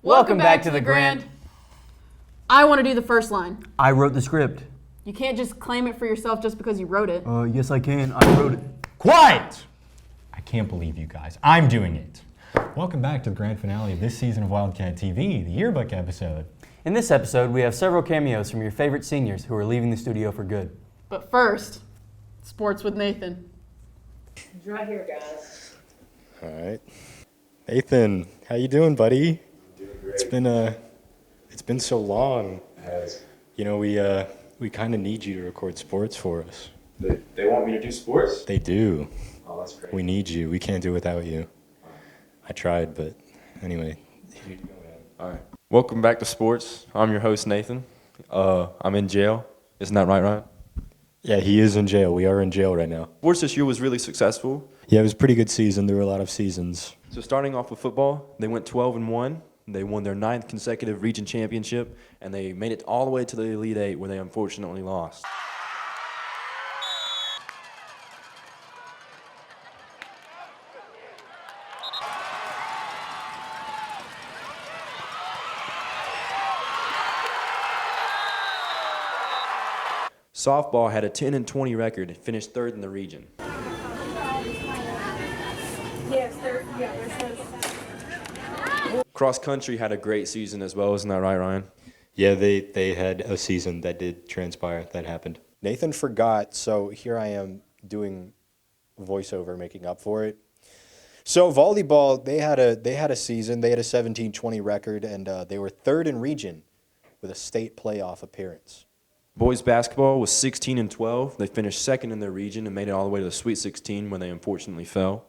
Welcome back to the Grand. I want to do the first line. I wrote the script. You can't just claim it for yourself just because you wrote it. Yes I can. I wrote it. Quiet! I can't believe you guys. I'm doing it. Welcome back to the grand finale of this season of Wildcat TV, the yearbook episode. In this episode, we have several cameos from your favorite seniors who are leaving the studio for good. But first, sports with Nathan. He's right here, guys. All right. Nathan, how you doing, buddy? Doing great. It's been so long. It has. You know, we kind of need you to record sports for us. They want me to do sports? They do. Oh, that's great. We need you. We can't do it without you. I tried, but anyway. All right. Welcome back to sports. I'm your host, Nathan. I'm in jail. Isn't that right, Ryan? Yeah, he is in jail. We are in jail right now. Sports this year was really successful. Yeah, it was a pretty good season. There were a lot of seasons. So starting off with football, they went 12-1. They won their 9th consecutive region championship, and they made it all the way to the Elite Eight, where they unfortunately lost. Softball had a 10-20 record and finished 3rd in the region. Cross country had a great season as well, isn't that right, Ryan? Yeah, they had a season that did transpire. That happened. Nathan forgot, so here I am doing voiceover, making up for it. So volleyball, they had a season. They had a 17-20 record, and they were 3rd in region with a state playoff appearance. Boys basketball was 16-12. They finished 2nd in their region and made it all the way to the Sweet 16 when they unfortunately fell.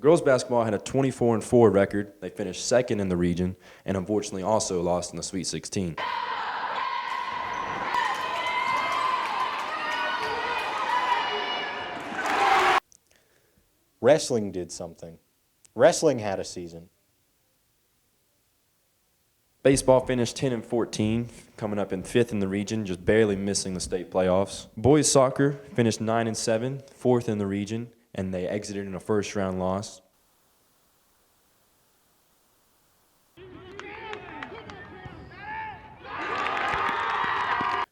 Girls basketball had a 24-4 record. They finished 2nd in the region and unfortunately also lost in the Sweet 16. Wrestling did something. Wrestling had a season. Baseball finished 10-14, coming up in 5th in the region, just barely missing the state playoffs. Boys soccer finished 9-7, 4th in the region, and they exited in a first-round loss.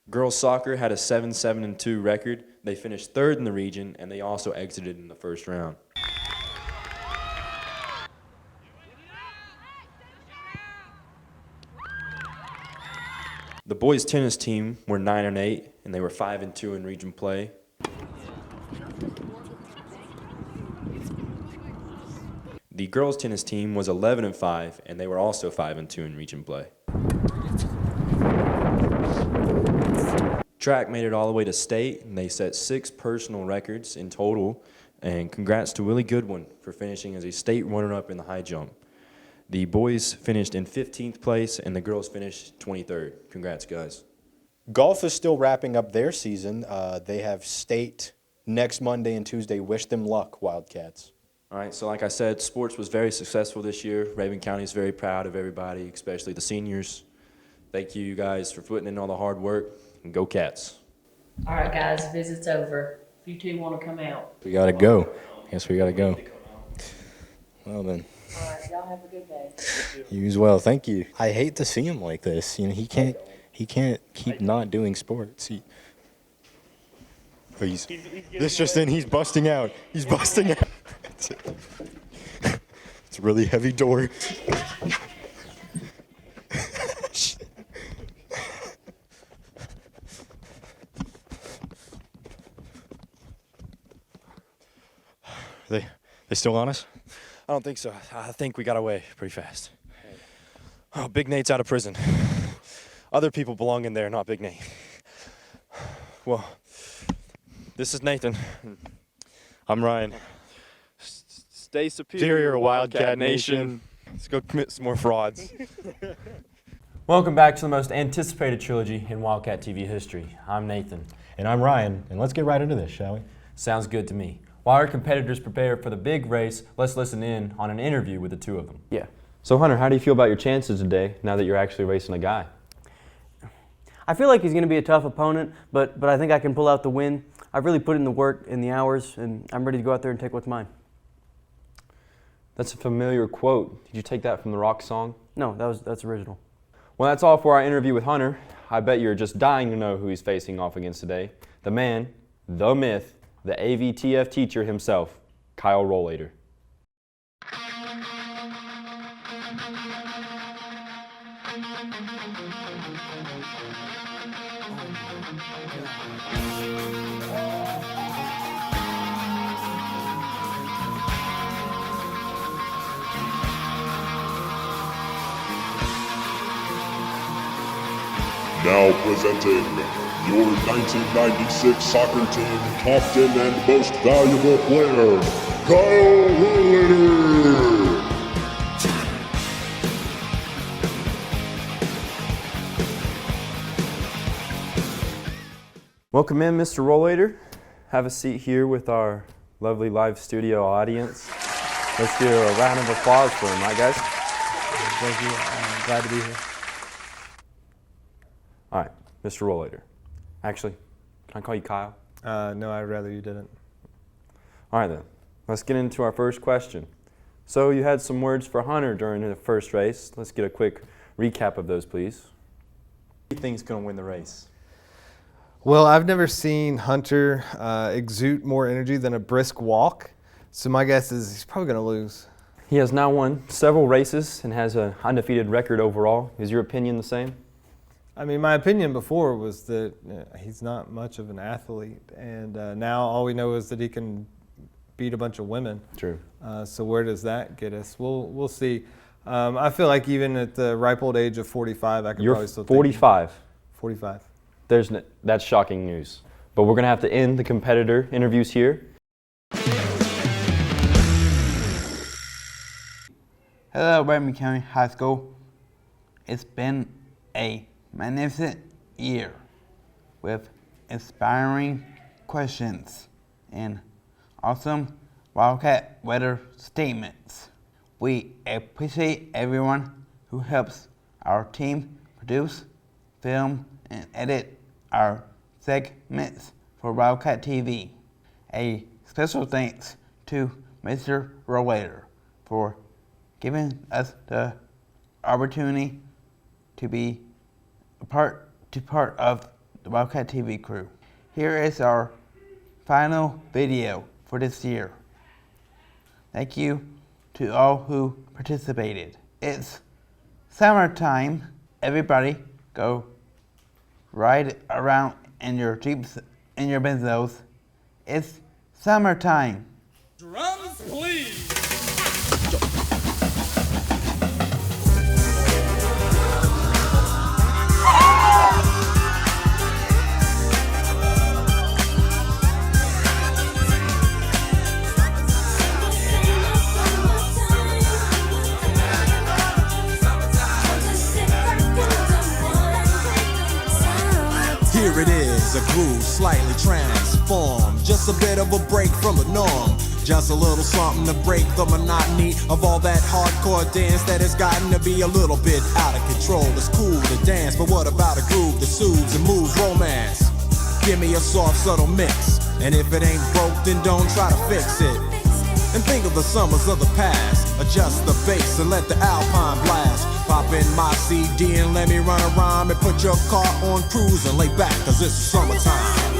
Girls soccer had a 7-2 record. They finished 3rd in the region, and they also exited in the first round. The boys tennis team were 9-8, and they were 5-2 in region play. The girls tennis team was 11-5, and they were also 5-2 in region play. Track made it all the way to state, and they set 6 personal records in total. And congrats to Willie Goodwin for finishing as a state runner-up in the high jump. The boys finished in 15th place, and the girls finished 23rd. Congrats, guys. Golf is still wrapping up their season. They have state next Monday and Tuesday. Wish them luck, Wildcats. All right, so like I said, sports was very successful this year. Raven County is very proud of everybody, especially the seniors. Thank you guys for putting in all the hard work, and go Cats. All right, guys, visit's over. If you two want to come out. We gotta go. Guess we gotta go. Well then, All right, y'all have a good day. you as well. Thank you. I hate to see him like this. You know, he can't keep not doing sports. This just in, he's busting out. He's busting out. It's a really heavy door. They still on us? I don't think so. I think we got away pretty fast. Oh, Big Nate's out of prison. Other people belong in there, not Big Nate. Well, this is Nathan. I'm Ryan. Stay superior, Wildcat Nation. Let's go commit some more frauds. Welcome back to the most anticipated trilogy in Wildcat TV history. I'm Nathan. And I'm Ryan, and let's get right into this, shall we? Sounds good to me. While our competitors prepare for the big race, let's listen in on an interview with the two of them. Yeah. So Hunter, how do you feel about your chances today now that you're actually racing a guy? I feel like he's going to be a tough opponent, but I think I can pull out the win. I've really put in the work and the hours, and I'm ready to go out there and take what's mine. That's a familiar quote. Did you take that from the rock song? No, that's original. Well, that's all for our interview with Hunter. I bet you're just dying to know who he's facing off against today. The man, the myth, the AVTF teacher himself, Kyle Rolader. Now presenting your 1996 soccer team captain and most valuable player, Kyle Rolader. Welcome in, Mr. Rolader. Have a seat here with our lovely live studio audience. Let's give a round of applause for him, right, guys? Thank you. I'm glad to be here. All right, Mr. Rolader. Actually, can I call you Kyle? No, I'd rather you didn't. All right, then. Let's get into our first question. So you had some words for Hunter during the first race. Let's get a quick recap of those, please. Who do you think's going to win the race? Well, I've never seen Hunter exude more energy than a brisk walk, so my guess is he's probably going to lose. He has now won several races and has an undefeated record overall. Is your opinion the same? I mean, my opinion before was that he's not much of an athlete, and now all we know is that he can beat a bunch of women. True. So where does that get us? We'll see. I feel like even at the ripe old age of 45, I could probably still take 45. 45. That's shocking news. But we're going to have to end the competitor interviews here. Hello, Irving County High School. It's been a magnificent year with inspiring questions and awesome Wildcat weather statements. We appreciate everyone who helps our team produce, film, and edit our segments for Wildcat TV. A special thanks to Mr. Rolader for giving us the opportunity to be part of the Wildcat TV crew. Here is our final video for this year. Thank you to all who participated. It's summertime. Everybody go ride around in your Jeeps, in your Benzos. It's summertime. Drums, please. Here it is, a groove slightly transformed. Just a bit of a break from the norm. Just a little something to break the monotony of all that hardcore dance that has gotten to be a little bit out of control. It's cool to dance, but what about a groove that soothes and moves romance? Give me a soft, subtle mix, and if it ain't broke, then don't try to fix it. And think of the summers of the past. Adjust the bass and let the Alpine blast. Pop in my CD and let me run a rhyme and put your car on cruise and lay back, cause it's summertime.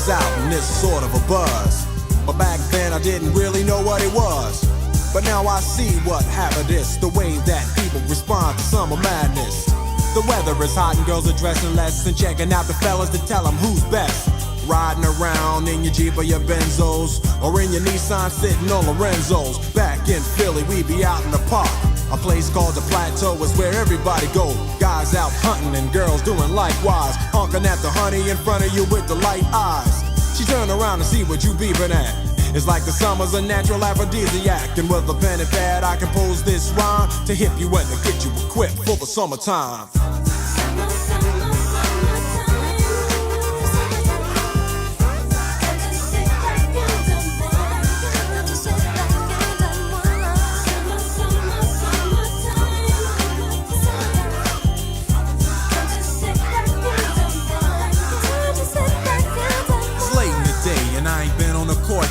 Out and it's sort of a buzz, but back then I didn't really know what it was. But now I see what happened is the way that people respond to summer madness. The weather is hot and girls are dressing less and checking out the fellas to tell them who's best. Riding around in your Jeep or your Benzos, or in your Nissan sitting on Lorenzo's. Back in Philly we be out in the park. A place called the Plateau is where everybody go. Guys out hunting and girls doing likewise. Honking at the honey in front of you with the light eyes. She turn around and see what you beeping at. It's like the summer's a natural aphrodisiac. And with a pen and pad I compose this rhyme to hip you and to get you equipped for the summertime.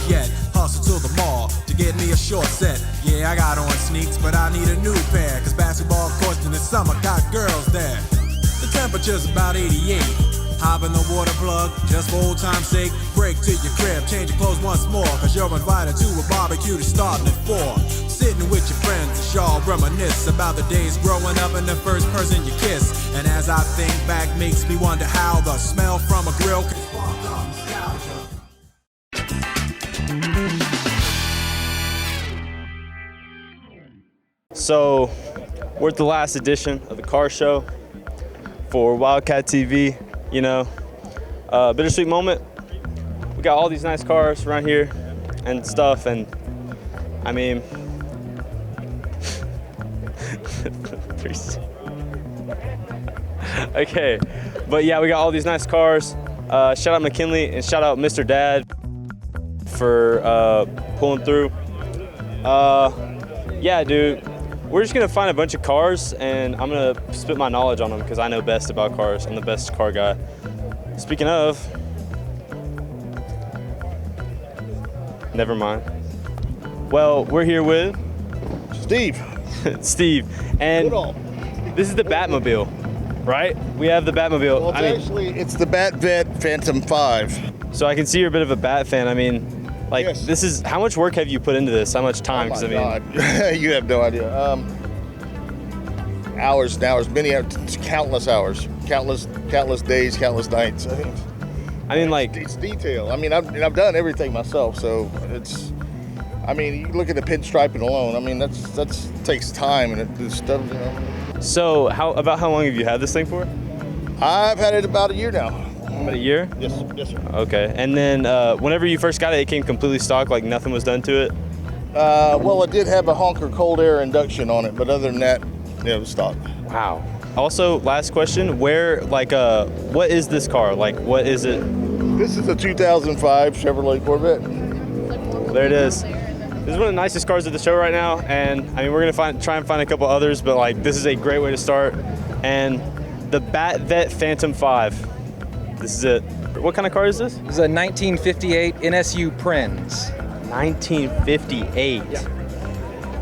Yet, hustle to the mall to get me a short set. Yeah, I got on sneaks, but I need a new pair, cause basketball courts in the summer got girls there. The temperature's about 88. Hop in the water plug, just for old time's sake. Break to your crib, change your clothes once more, cause you're invited to a barbecue that's starting at 4. Sitting with your friends as y'all reminisce about the days growing up and the first person you kiss. And as I think back, makes me wonder how the smell from a grill can spark up nostalgia. So, we're at the last edition of the car show for Wildcat TV. You know, bittersweet moment. We got all these nice cars around here and stuff, and I mean, okay, but yeah, we got all these nice cars. Shout out McKinley and shout out Mr. Dad for pulling through. Yeah, dude. We're just gonna find a bunch of cars and I'm gonna spit my knowledge on them because I know best about cars. I'm the best car guy. Speaking of, never mind. Well, we're here with Steve. Steve, and this is the Batmobile, right? We have the Batmobile. Well, it's the Bat Vet Phantom 5. So I can see you're a bit of a Bat fan. I mean, like, yes. This is, how much work have you put into this? How much time? Oh my God. You have no idea. Hours and hours, countless hours, countless days, countless nights. I mean, like, it's detail. I mean, I've done everything myself, so it's. I mean, you look at the pinstriping alone. I mean, that's takes time and it's stuff. You know. So, how long have you had this thing for? I've had it about a year now. About a year? Yes, sir. Okay, and then whenever you first got it, it came completely stock, like nothing was done to it? Well, it did have a honker cold air induction on it, but other than that, it was stock. Wow. Also, last question, what is this car? Like, what is it? This is a 2005 Chevrolet Corvette. There it is. This is one of the nicest cars at the show right now, and I mean, we're gonna try and find a couple others, but like, this is a great way to start. And the Bat Vet Phantom 5. This is it. What kind of car is this? This is a 1958 NSU Prinz. 1958? Yeah.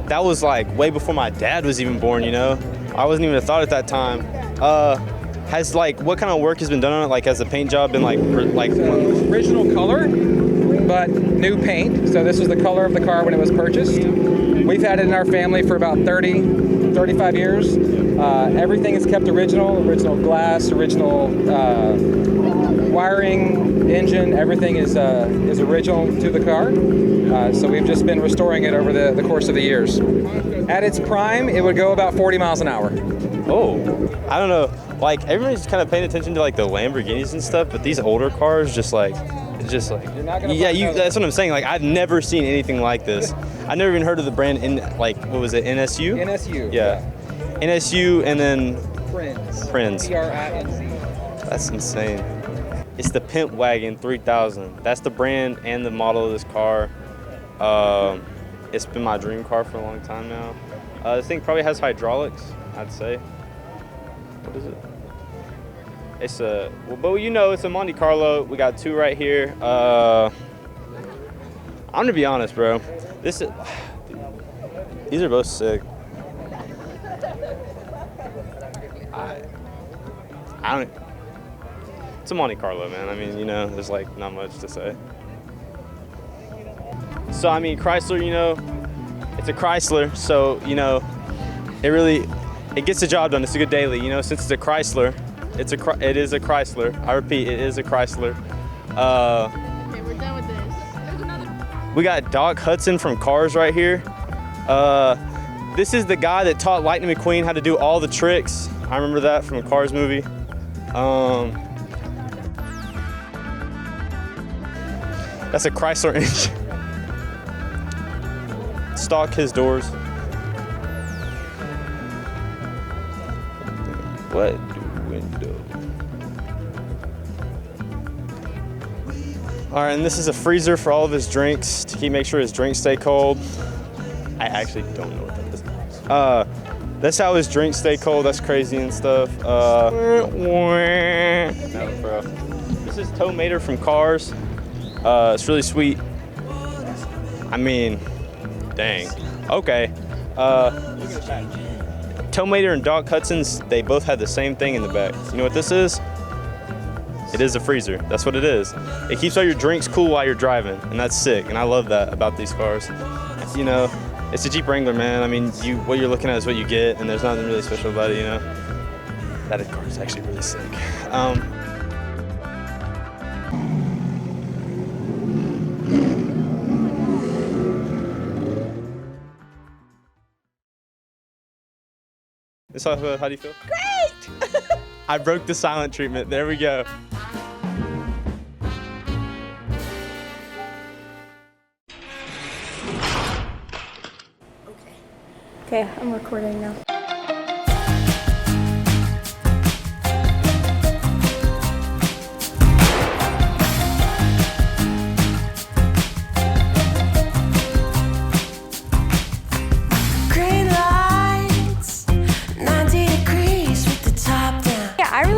That was like way before my dad was even born, you know? I wasn't even a thought at that time. Has what kind of work has been done on it? Like, has the paint job been original color, but new paint. So this was the color of the car when it was purchased. We've had it in our family for about 35 years. Everything is kept original glass, original wiring, engine, everything is original to the car. So we've just been restoring it over the course of the years. At its prime, it would go about 40 miles an hour. Oh, I don't know. Like, everybody's kind of paying attention to like the Lamborghinis and stuff, but these older cars just like, it's just like, that's what I'm saying. Like, I've never seen anything like this. I've never even heard of the brand in, like, what was it, NSU? NSU. Yeah. NSU and then Prinz. Prinz. That's insane. It's the Pimp Wagon 3000. That's the brand and the model of this car. It's been my dream car for a long time now. This thing probably has hydraulics, I'd say. What is it? It's a, well, but you know, it's a Monte Carlo. We got two right here. I'm gonna be honest, bro. These are both sick. I don't. It's a Monte Carlo, man. I mean, you know, there's like not much to say. So I mean, Chrysler, you know, it's a Chrysler, so you know, it gets the job done. It's a good daily, you know. Since it's a Chrysler, it is a Chrysler. I repeat, it is a Chrysler. Okay, we're done with this. There's another. We got Doc Hudson from Cars right here. This is the guy that taught Lightning McQueen how to do all the tricks. I remember that from a Cars movie. That's a Chrysler engine. Stock his doors. What window? All right, and this is a freezer for all of his drinks to make sure his drinks stay cold. I actually don't know what that is. That's how his drinks stay cold. That's crazy and stuff. No, bro. This is Tow Mater from Cars. It's really sweet. I mean, dang. Okay. Tow Mater and Doc Hudson's, they both had the same thing in the back. You know what this is? It is a freezer. That's what it is. It keeps all your drinks cool while you're driving, and that's sick. And I love that about these cars. You know, it's a Jeep Wrangler, man. I mean, what you're looking at is what you get, and there's nothing really special about it, you know. That car is actually really sick. How do you feel? Great! I broke the silent treatment. There we go. Okay, I'm recording now.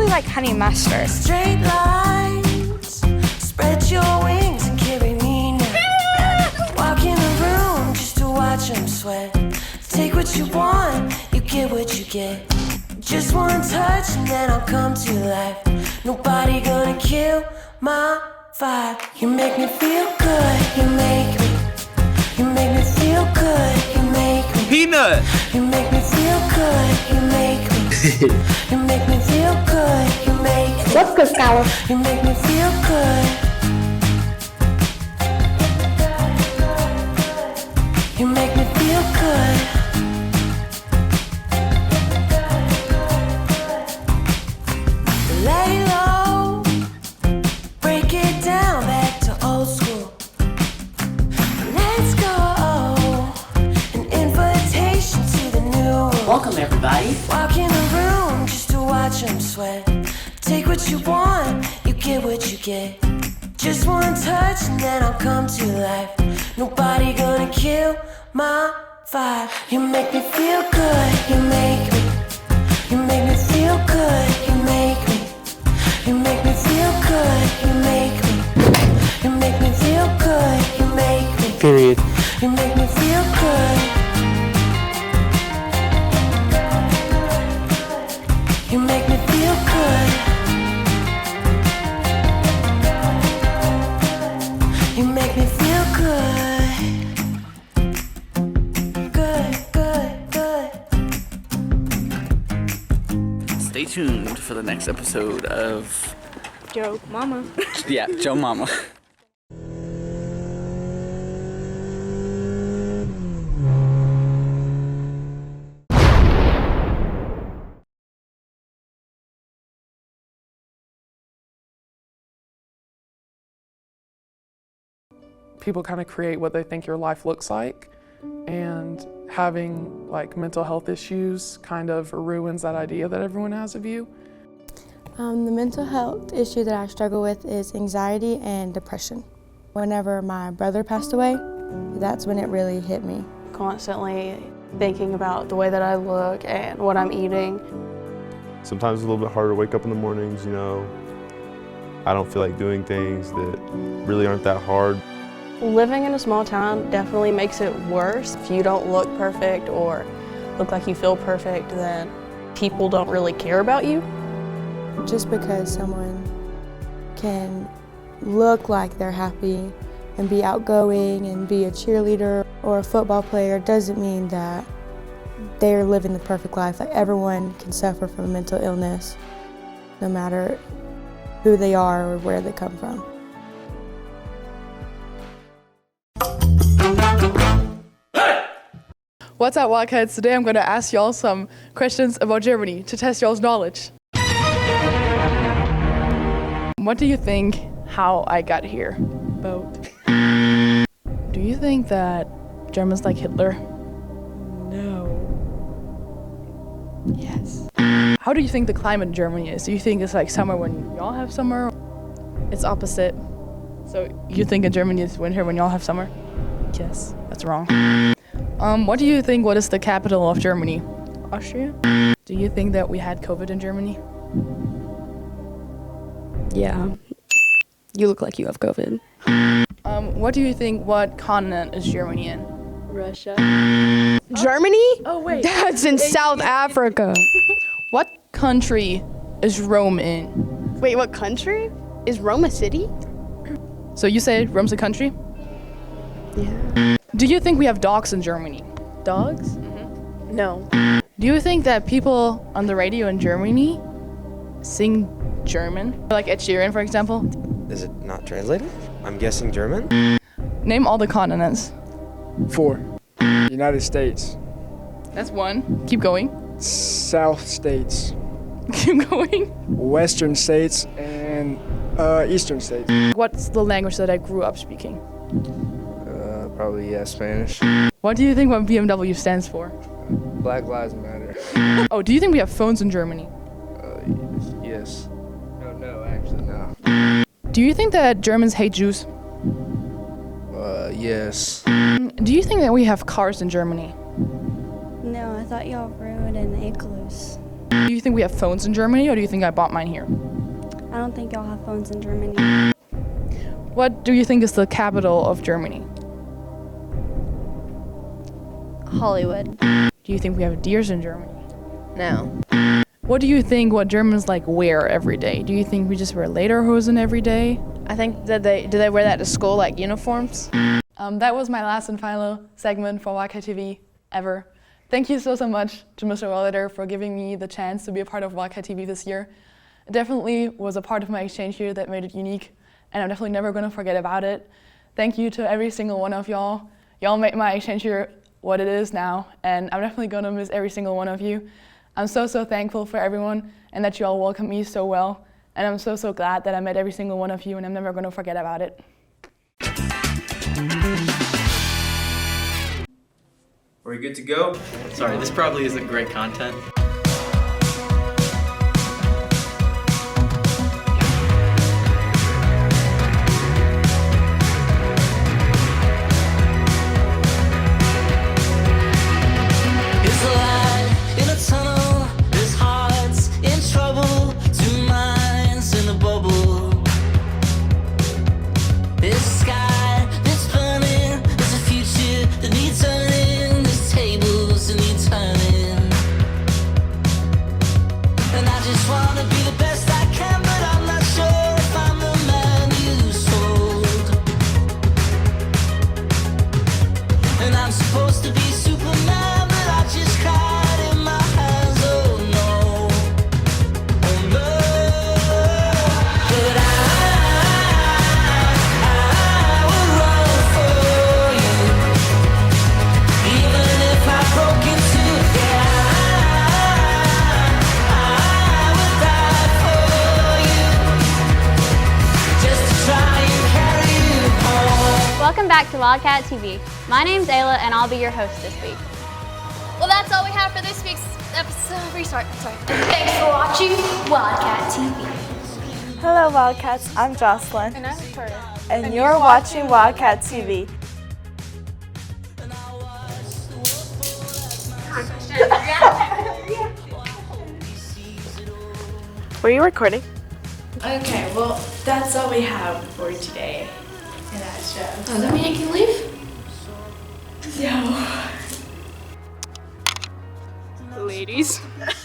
Like honey mustard. Straight lines, spread your wings and carry me now. Walk in the room just to watch them sweat. Take what you want, you get what you get. Just one touch and then I'll come to life. Nobody gonna kill my vibe. You make me feel good, you make me feel good, you make me. Peanut! You make me feel good, you make me. You make me feel good, you make me. Let's go, Scour. You make me feel good. You make me feel good. Lay low, break it down back to old school. Let's go, an invitation to the new. Welcome, everybody. Walk in the room just to watch them sweat. Take what you want, you get what you get. Just one touch and then I'll come to life. Nobody gonna kill my vibe. You make me feel good, you make me. You make me feel good, you make me. You make me feel good, you make me. You make me feel good, you make me. Period. You make me feel good. You make me feel good. You make me feel good. Good, good, good. Stay tuned for the next episode of Joe Mama. Yeah, Joe Mama. People kind of create what they think your life looks like, and having like mental health issues kind of ruins that idea that everyone has of you. The mental health issue that I struggle with is anxiety and depression. Whenever my brother passed away, that's when it really hit me. Constantly thinking about the way that I look and what I'm eating. Sometimes it's a little bit harder to wake up in the mornings, you know. I don't feel like doing things that really aren't that hard. Living in a small town definitely makes it worse. If you don't look perfect or look like you feel perfect, then people don't really care about you. Just because someone can look like they're happy and be outgoing and be a cheerleader or a football player doesn't mean that they're living the perfect life. Like, everyone can suffer from mental illness, no matter who they are or where they come from. What's up, Wildcats? Today I'm going to ask y'all some questions about Germany to test y'all's knowledge. What do you think how I got here? Boat. Do you think that Germans like Hitler? No. Yes. How do you think the climate in Germany is? Do you think it's like summer when y'all have summer? It's opposite. So you think in Germany it's winter when y'all have summer? Yes, that's wrong. What do you think, what is the capital of Germany? Austria? Do you think that we had COVID in Germany? Yeah. You look like you have COVID. What do you think, what continent is Germany in? Russia. Germany? Oh, wait. That's in South Africa. What country is Rome in? Wait, what country? Is Rome a city? So you say Rome's a country? Yeah. Do you think we have dogs in Germany? Dogs? Mm-hmm. No. Do you think that people on the radio in Germany sing German? Like Ed Sheeran, for example? Is it not translated? I'm guessing German. Name all the continents. 4. United States. That's 1. Keep going. South States. Keep going. Western States and Eastern States. What's the language that I grew up speaking? Probably Spanish. What do you think what BMW stands for? Black Lives Matter. Oh, do you think we have phones in Germany? Yes. No, actually, no. Do you think that Germans hate Jews? Yes. Do you think that we have cars in Germany? No, I thought y'all rode in igloos. Do you think we have phones in Germany, or do you think I bought mine here? I don't think y'all have phones in Germany. What do you think is the capital of Germany? Hollywood. Do you think we have deers in Germany? No. What do you think what Germans like wear every day? Do you think we just wear lederhosen every day? I think that do they wear that to school, like uniforms? That was my last and final segment for Wildcat TV ever. Thank you so much to Mr. Rolader for giving me the chance to be a part of Wildcat TV this year. It definitely was a part of my exchange here that made it unique, and I'm definitely never going to forget about it. Thank you to every single one of y'all. Y'all made my exchange here what it is now, and I'm definitely going to miss every single one of you. I'm so thankful for everyone and that you all welcomed me so well, and I'm so glad that I met every single one of you, and I'm never going to forget about it. Are we good to go? Sorry, this probably isn't great content. Welcome back to Wildcat TV. My name's Ayla and I'll be your host this week. Well, that's all we have for this week's episode. Sorry. Thanks for watching Wildcat TV. Hello, Wildcats. I'm Jocelyn. And I'm Victoria. And you're watching Wildcat TV. Were you recording? Okay, well, that's all we have for today in that show. Does that mean I can leave? No. Ladies. Let's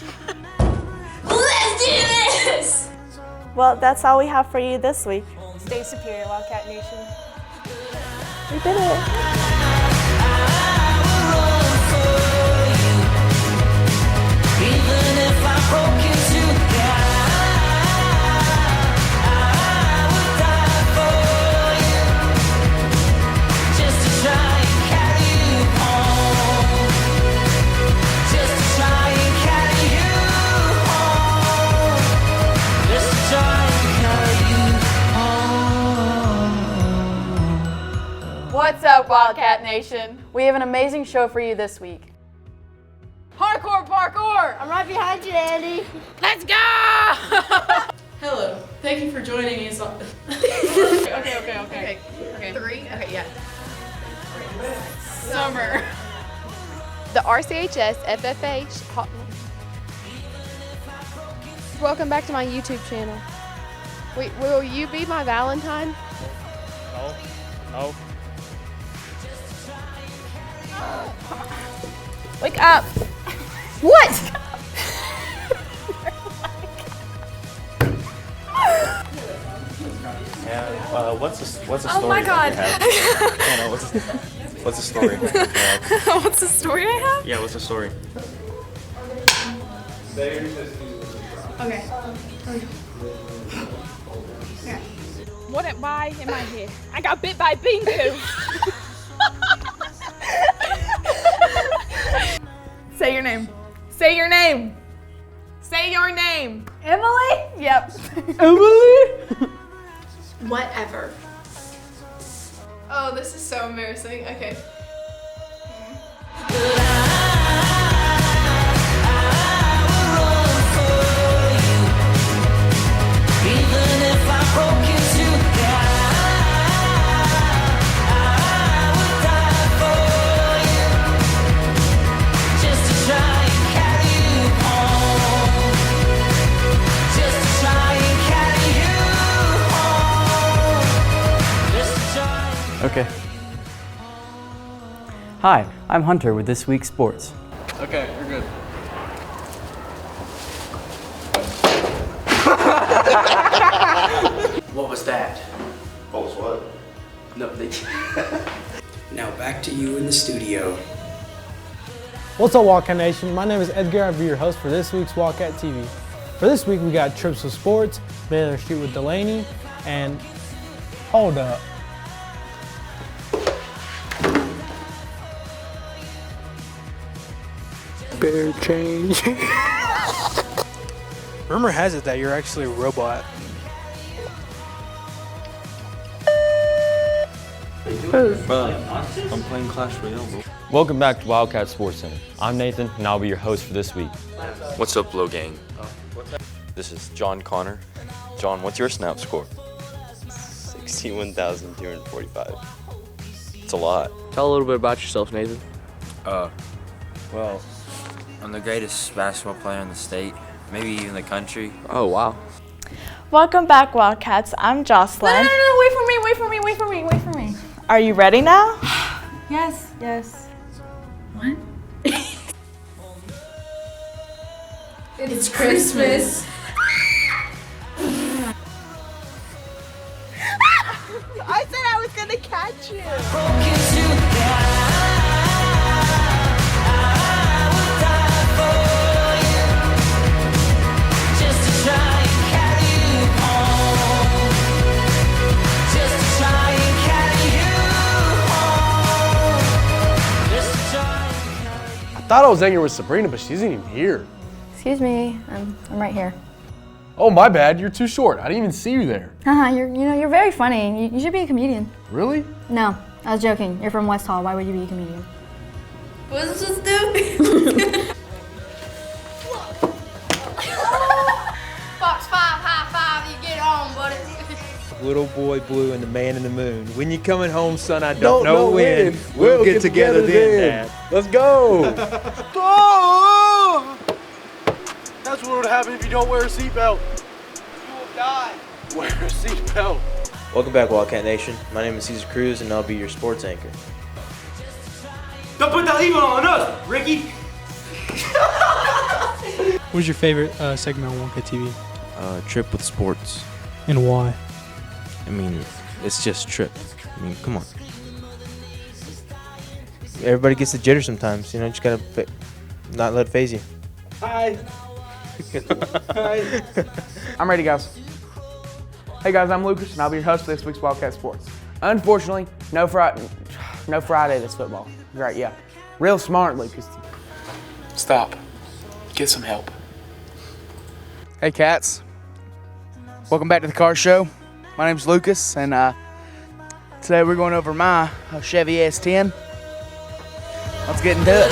do this! Well, that's all we have for you this week. Stay superior, Wildcat Nation. We did it. Even if I broke into What's up, Wildcat Nation? We have an amazing show for you this week. Hardcore parkour! I'm right behind you, Andy. Let's go! Hello. Thank you for joining us. Okay. 3? Okay, yeah. Summer. The RCHS FFH. Welcome back to my YouTube channel. Wait, will you be my Valentine? No. Wake up. What? Yeah. What's the story? Oh my God. What's the story? What's the story I have? Yeah. What's the story? Okay. Why am I here? I got bit by Bingo. Say your name. Say your name. Say your name. Emily? Yep. Emily? Whatever. Oh, this is so embarrassing. Okay. even if I broke into Okay. Hi, I'm Hunter with this week's sports. Okay, you're good. What was that? What was what? No, Now back to you in the studio. What's up, Wildcat Nation? My name is Edgar. I'll be your host for this week's Wildcat TV. For this week, we got Trips with Sports, Man on the Street with Delaney, and hold up. Bear change. Rumor has it that you're actually a robot. I'm playing Clash Royale, bro. Welcome back to Wildcat Sports Center. I'm Nathan, and I'll be your host for this week. What's up, Low Gang? This is John Connor. John, what's your snap score? 61,245. It's a lot. Tell a little bit about yourself, Nathan. Well, I'm the greatest basketball player in the state, maybe even the country. Oh, wow. Welcome back, Wildcats. I'm Jocelyn. No, wait for me. Are you ready now? Yes. What? It's Christmas. I said I was gonna catch you. I thought I was hanging with Sabrina, but she isn't even here. Excuse me, I'm right here. Oh, my bad. You're too short. I didn't even see you there. Haha, you're very funny. You should be a comedian. Really? No, I was joking. You're from West Hall. Why would you be a comedian? Was this stupid? Fox 5, high 5, you get on, buddy. Little boy blue and the man in the moon. When you coming home, son, I don't know when. We'll get together then, Dad. Let's go. That's what would happen if you don't wear a seatbelt. You will die. Wear a seatbelt. Welcome back, Wildcat Nation. My name is Cesar Cruz, and I'll be your sports anchor. Don't put that evil on us, Ricky. What's your favorite segment on Wildcat TV? Trip with sports. And why? I mean, it's just Trip. I mean, come on. Everybody gets the jitter sometimes, you know. You just gotta not let it phase you. Hi. Hi. I'm ready, guys. Hey guys, I'm Lucas, and I'll be your host for this week's Wildcat Sports. Unfortunately, no Friday this football. Great, yeah. Real smart, Lucas. Stop. Get some help. Hey, Cats. Welcome back to the car show. My name's Lucas, and today we're going over my Chevy S10. Let's get into it.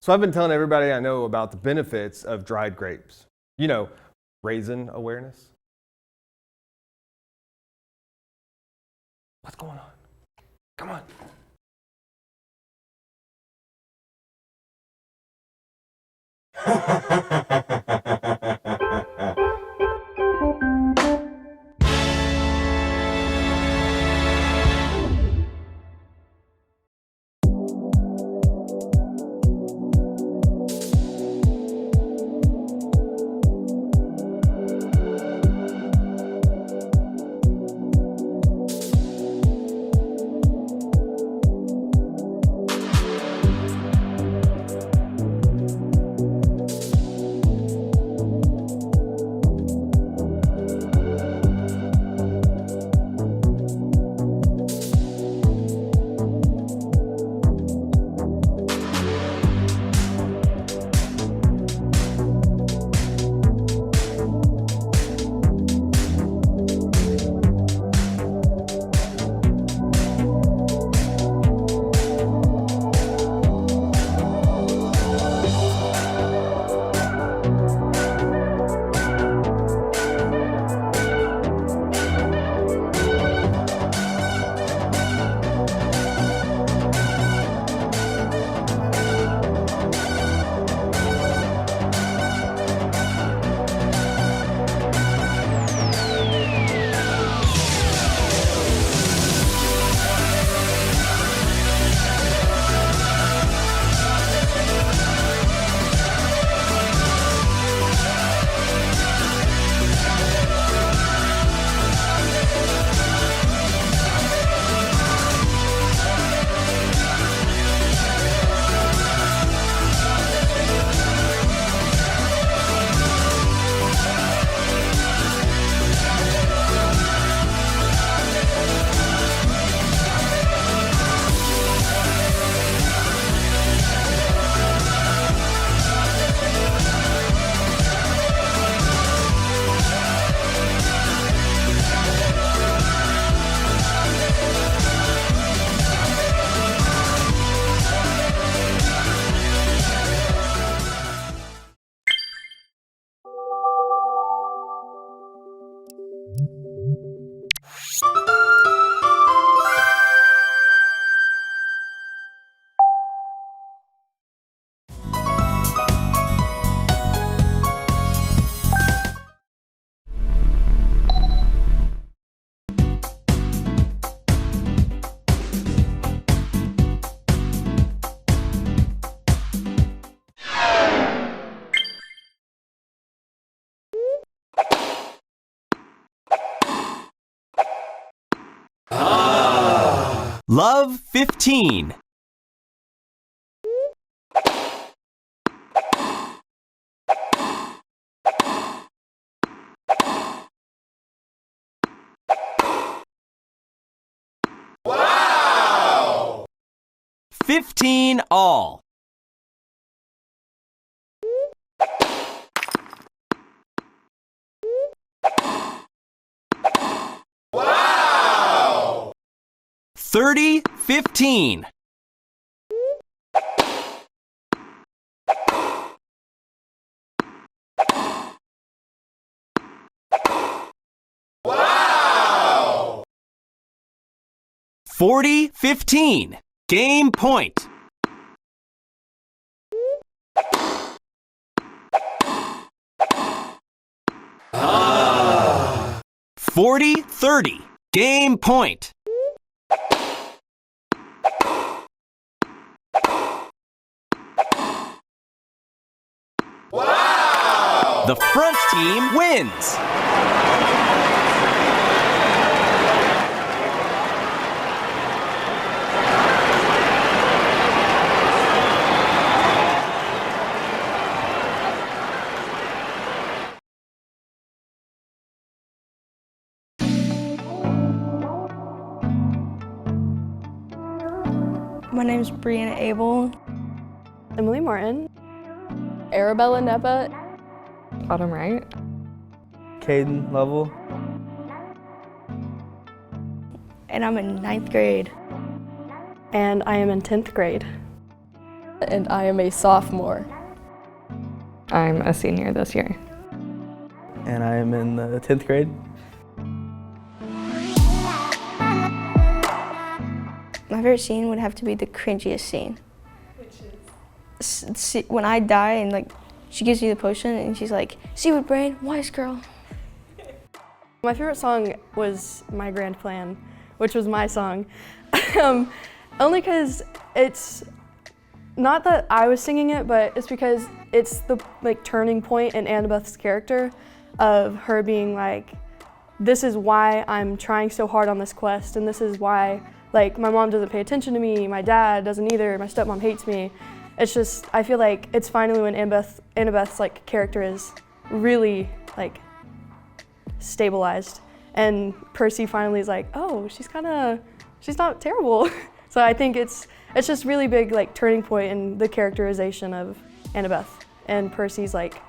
So I've been telling everybody I know about the benefits of dried grapes. You know, raisin awareness. What's going on? Come on. Love 15. Wow! 15 all. Wow! 30-15. Wow! 40-15. Game point. Ah. 40-30. Game point. Wow! The front team wins. My name is Brianna Abel. Emily Martin. Arabella Nepa. Autumn Wright. Caden Lovell. And I'm in 9th grade. And I am in 10th grade. And I am a sophomore. I'm a senior this year. And I am in the 10th grade. My favorite scene would have to be the cringiest scene. Which is? When I die and like she gives me the potion and she's like, "See what brain, wise girl." My favorite song was My Grand Plan, which was my song. Only because it's not that I was singing it, but it's because it's the like turning point in Annabeth's character of her being like, this is why I'm trying so hard on this quest, and this is why like my mom doesn't pay attention to me, my dad doesn't either, my stepmom hates me. It's just, I feel like it's finally when Annabeth's like character is really like stabilized, and Percy finally is like, oh, she's not terrible. So I think it's just really big like turning point in the characterization of Annabeth and Percy's like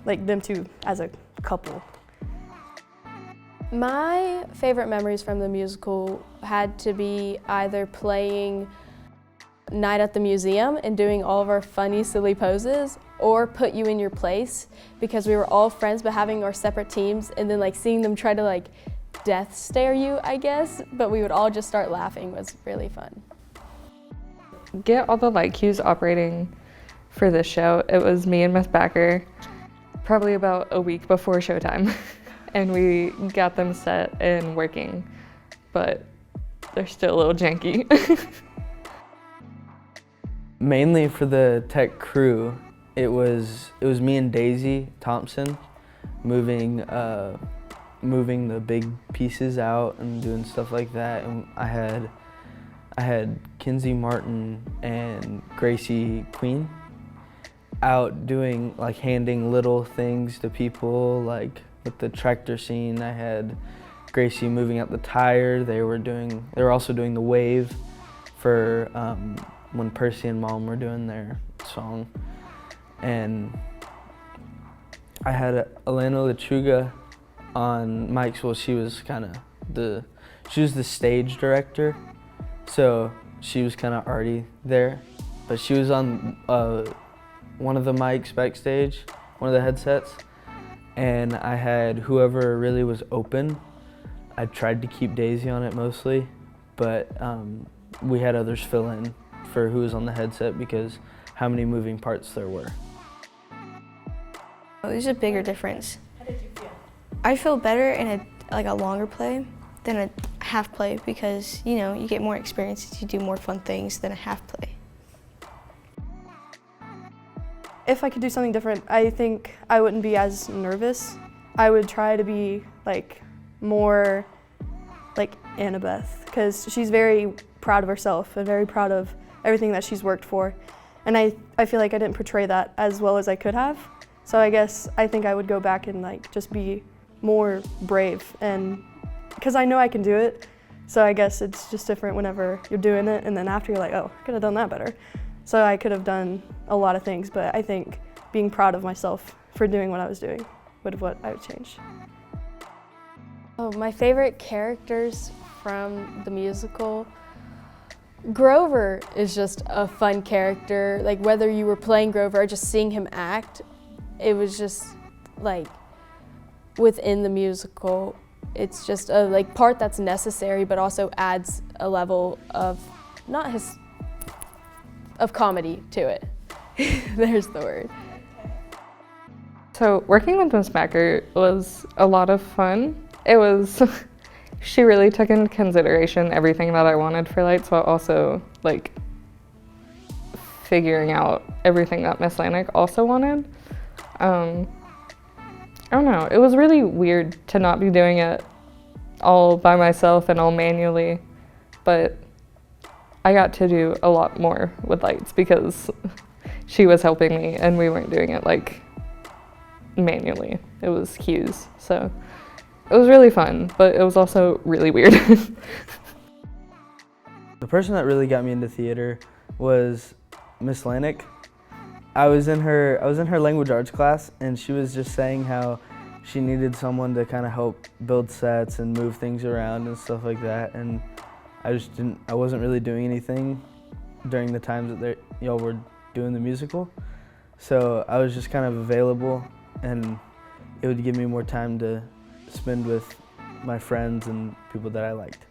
them two as a couple. My favorite memories from the musical had to be either playing Night at the Museum and doing all of our funny, silly poses, or Put You in Your Place, because we were all friends but having our separate teams, and then like seeing them try to like death stare you, I guess, but we would all just start laughing was really fun. Get all the light cues operating for this show. It was me and Miss Backer probably about a week before showtime. And we got them set and working, but they're still a little janky. Mainly for the tech crew, it was me and Daisy Thompson moving the big pieces out and doing stuff like that. And I had Kinsey Martin and Gracie Queen out doing like handing little things to people, like with the tractor scene. I had Gracie moving out the tire. They were also doing the wave for when Percy and Mom were doing their song. And I had Elena Lechuga on mics. Well, she was the stage director, so she was kind of already there. But she was on one of the mics backstage, one of the headsets. And I had whoever really was open. I tried to keep Daisy on it mostly, but we had others fill in for who was on the headset because how many moving parts there were. There's a bigger difference. How did you feel? I feel better in a longer play than a half play because, you know, you get more experiences, you do more fun things than a half play. If I could do something different, I think I wouldn't be as nervous. I would try to be like more like Annabeth, because she's very proud of herself and very proud of everything that she's worked for. And I feel like I didn't portray that as well as I could have. So I think I would go back and like just be more brave, and because I know I can do it. So I guess it's just different whenever you're doing it and then after you're like, oh, I could have done that better. So I could have done a lot of things, but I think being proud of myself for doing what I was doing would have what I would change. Oh, my favorite characters from the musical. Grover is just a fun character. Like whether you were playing Grover or just seeing him act, it was just like within the musical. It's just a like part that's necessary, but also adds a level of of comedy to it. There's the word. So working with Miss Backer was a lot of fun. It was, she really took into consideration everything that I wanted for lights while also like figuring out everything that Miss Lanik also wanted. I don't know, it was really weird to not be doing it all by myself and all manually, but I got to do a lot more with lights because she was helping me and we weren't doing it like manually. It was cues, so it was really fun, but it was also really weird. The person that really got me into theater was Miss Lanik. I was in her language arts class, and she was just saying how she needed someone to kind of help build sets and move things around and stuff like that. And I wasn't really doing anything during the times that y'all were doing the musical. So I was just kind of available, and it would give me more time to spend with my friends and people that I liked.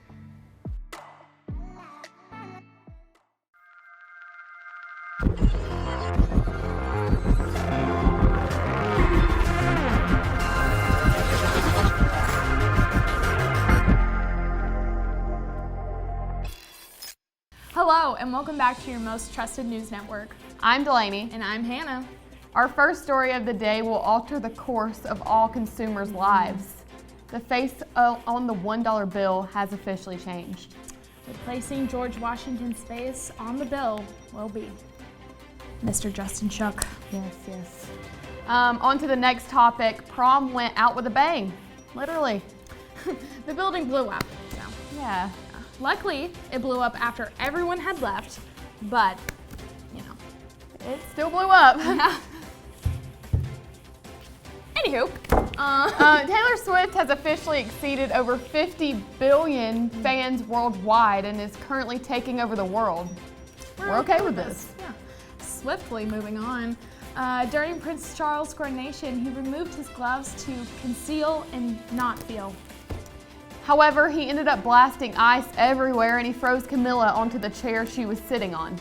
Hello, and welcome back to your most trusted news network. I'm Delaney. And I'm Hannah. Our first story of the day will alter the course of all consumers' lives. The face on the $1 bill has officially changed. Replacing George Washington's face on the bill will be Mr. Justin Shook. Yes. On to the next topic. Prom went out with a bang, literally. The building blew up. So. Yeah. Luckily, it blew up after everyone had left, but, you know. It still blew up. Yeah. Anywho. Taylor Swift has officially exceeded over 50 billion fans worldwide and is currently taking over the world. We're okay with this. Yeah. Swiftly moving on. During Prince Charles' coronation, he removed his gloves to conceal and not feel. However, he ended up blasting ice everywhere and he froze Camilla onto the chair she was sitting on.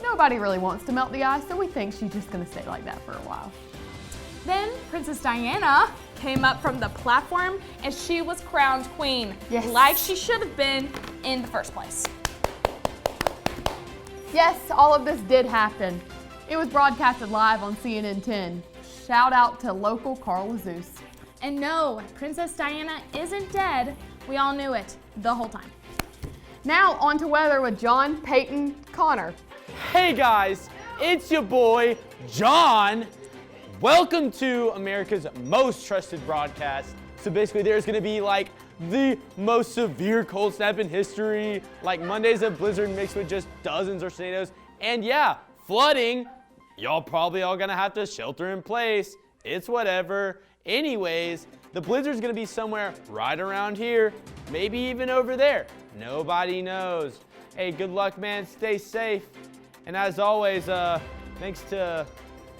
Nobody really wants to melt the ice, so we think she's just gonna stay like that for a while. Then Princess Diana came up from the platform and she was crowned queen, like she should have been in the first place. Yes, all of this did happen. It was broadcasted live on CNN 10. Shout out to local Carl Zeus. And no, Princess Diana isn't dead. We all knew it the whole time. Now on to weather with John, Peyton, Connor. Hey guys, it's your boy, John. Welcome to America's most trusted broadcast. So basically there's gonna be like the most severe cold snap in history, like Monday's a blizzard mixed with just dozens of tornadoes, and yeah, flooding. Y'all probably all gonna have to shelter in place. It's whatever. Anyways, the blizzard's gonna be somewhere right around here, maybe even over there. Nobody knows. Hey, good luck, man. Stay safe. And as always, thanks to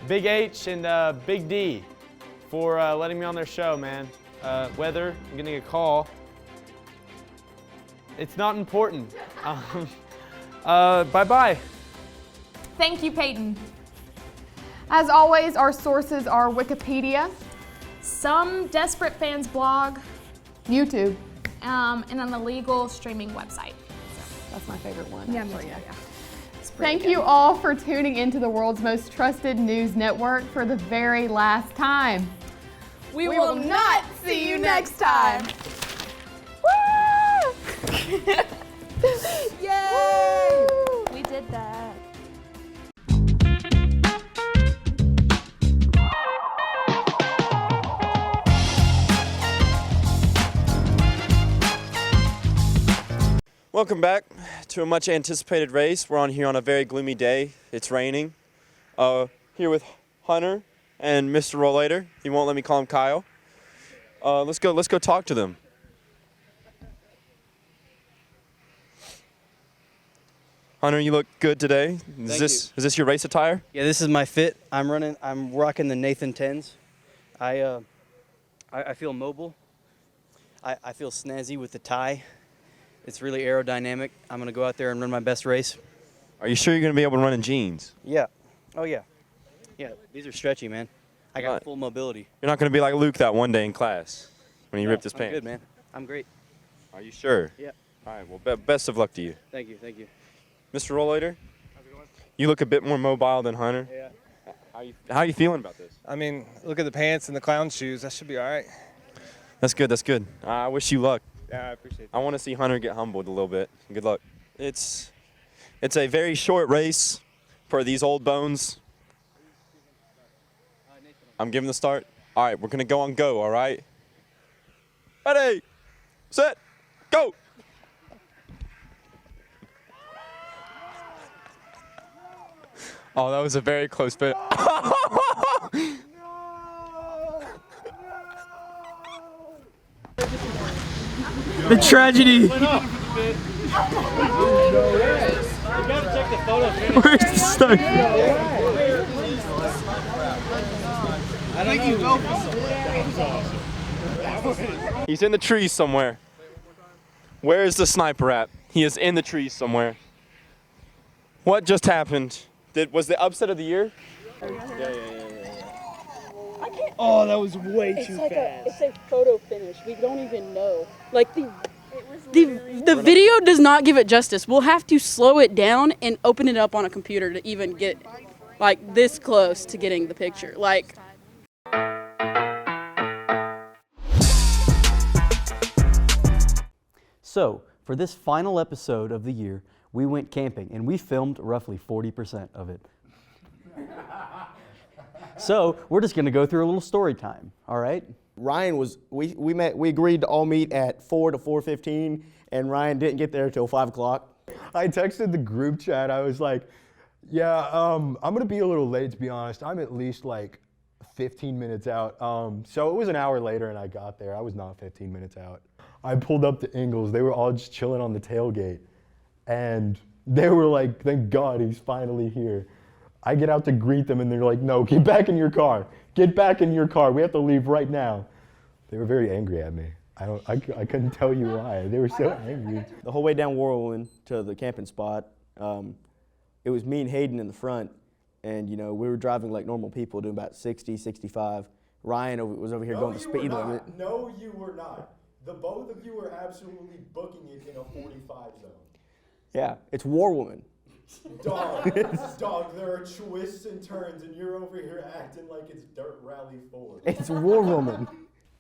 Big H and Big D for letting me on their show, man. Weather, I'm getting a call. It's not important. Bye-bye. Thank you, Peyton. As always, our sources are Wikipedia, some desperate fans blog, YouTube, and an illegal streaming website. That's my favorite one. Yeah, me too. Thank you all for tuning into the world's most trusted news network for the very last time. We will not see you next time. Yay! Welcome back to a much anticipated race. We're on here on a very gloomy day. It's raining. Here with Hunter and Mr. Rolader. He won't let me call him Kyle. Let's go talk to them. Hunter, you look good today. Is this your race attire? Yeah, this is my fit. I'm rocking the Nathan 10s. I feel mobile. I feel snazzy with the tie. It's really aerodynamic. I'm gonna go out there and run my best race. Are you sure you're gonna be able to run in jeans? Yeah. Oh yeah. Yeah, these are stretchy, man. I got full mobility. You're not gonna be like Luke that one day in class when he ripped his pants. I'm good, man. I'm great. Are you sure? Yeah. All right, well, best of luck to you. Thank you, thank you. Mr. Rolader, you look a bit more mobile than Hunter. Yeah. How are you feeling about this? I mean, look at the pants and the clown shoes. That should be all right. That's good, that's good. I wish you luck. Yeah, I appreciate that. I want to see Hunter get humbled a little bit. Good luck. It's a very short race for these old bones. I'm giving the start. All right, we're going to go on go, all right? Ready, set, go. Oh, that was a very close fit. The tragedy. Where's the stuff? He's in the trees somewhere. Where is the sniper at? He is in the trees somewhere. What just happened? Was the upset of the year? Oh, that was way too fast. It's a photo finish. We don't even know. Like the video does not give it justice. We'll have to slow it down and open it up on a computer to even get like this close to getting the picture. Like. So, for this final episode of the year, we went camping and we filmed roughly 40% of it. So, we're just gonna go through a little story time, all right? Ryan was, we agreed to all meet at 4 to 4:15, and Ryan didn't get there till 5 o'clock. I texted the group chat, I was like, yeah, I'm gonna be a little late, to be honest. I'm at least like 15 minutes out. So it was an hour later and I got there. I was not 15 minutes out. I pulled up to Ingalls. They were all just chilling on the tailgate. And they were like, thank God he's finally here. I get out to greet them and they're like, no, get back in your car. Get back in your car. We have to leave right now. They were very angry at me. I couldn't tell you why. They were so angry. The whole way down Whirlwind to the camping spot, it was me and Hayden in the front. And, you know, we were driving like normal people, doing about 60, 65. Ryan was over here going the speed limit. No, you were not. The both of you were absolutely booking it in a 45 zone. Yeah, it's Warwoman. Dog, there are twists and turns, and you're over here acting like it's Dirt Rally 4. It's Warwoman.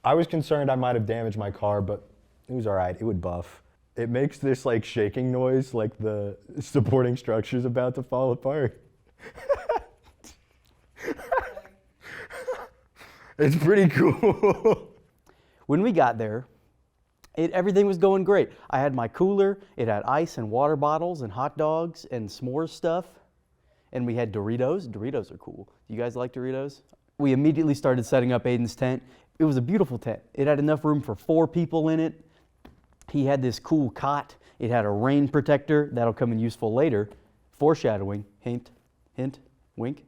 I was concerned I might have damaged my car, but it was all right. It would buff. It makes this like shaking noise, like the supporting structure's about to fall apart. It's pretty cool. When we got there, everything was going great. I had my cooler, it had ice and water bottles and hot dogs and s'mores stuff. And we had Doritos. Doritos are cool. You guys like Doritos? We immediately started setting up Aiden's tent. It was a beautiful tent. It had enough room for 4 people in it. He had this cool cot. It had a rain protector. That'll come in useful later. Foreshadowing, hint, hint, wink.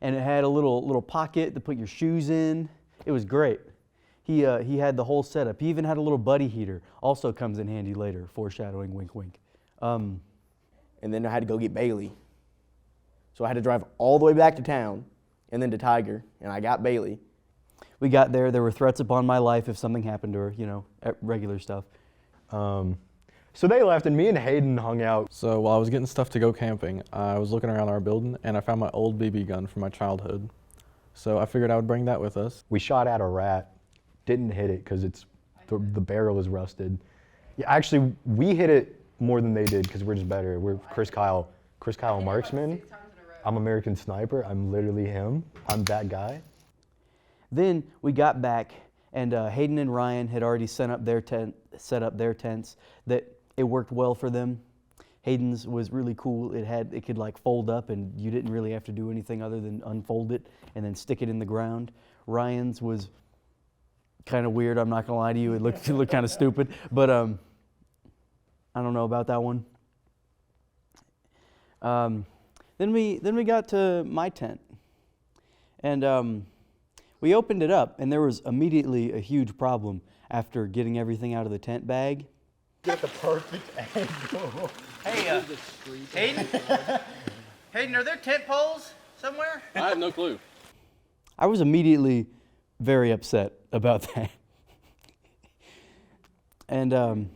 And it had a little pocket to put your shoes in. It was great. He had the whole setup. He even had a little buddy heater. Also comes in handy later. Foreshadowing, wink, wink. And then I had to go get Bailey. So I had to drive all the way back to town and then to Tiger, and I got Bailey. We got there. There were threats upon my life if something happened to her, you know, regular stuff. So they left, and me and Hayden hung out. So while I was getting stuff to go camping, I was looking around our building, and I found my old BB gun from my childhood. So I figured I would bring that with us. We shot at a rat. Didn't hit it because the barrel is rusted. Yeah, actually, we hit it more than they did because we're just better. We're Chris Kyle Marksman. I'm American Sniper. I'm literally him. I'm that guy. Then we got back, and Hayden and Ryan had already set up their tents. That it worked well for them. Hayden's was really cool. It could like fold up and you didn't really have to do anything other than unfold it and then stick it in the ground. Ryan's was kind of weird, I'm not gonna lie to you. It looked kind of stupid, but I don't know about that one. Then we got to my tent, and we opened it up, and there was immediately a huge problem after getting everything out of the tent bag. Get the perfect angle. Hey, Hayden? Hayden, are there tent poles somewhere? I have no clue. I was immediately very upset about that. And,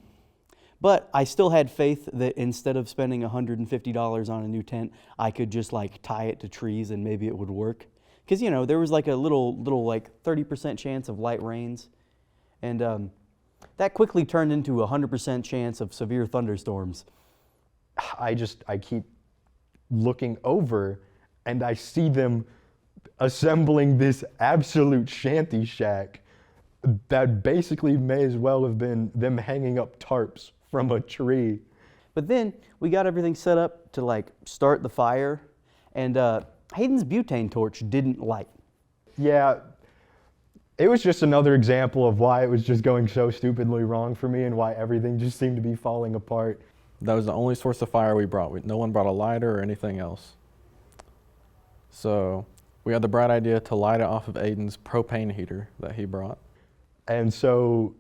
but I still had faith that instead of spending $150 on a new tent, I could just like tie it to trees and maybe it would work. Because, you know, there was like a little like 30% chance of light rains. And that quickly turned into a 100% chance of severe thunderstorms. I keep looking over and I see them assembling this absolute shanty shack that basically may as well have been them hanging up tarps from a tree. But then we got everything set up to like start the fire, and Hayden's butane torch didn't light. Yeah, it was just another example of why it was just going so stupidly wrong for me and why everything just seemed to be falling apart. That was the only source of fire we brought. No one brought a lighter or anything else. So we had the bright idea to light it off of Aiden's propane heater that he brought. And so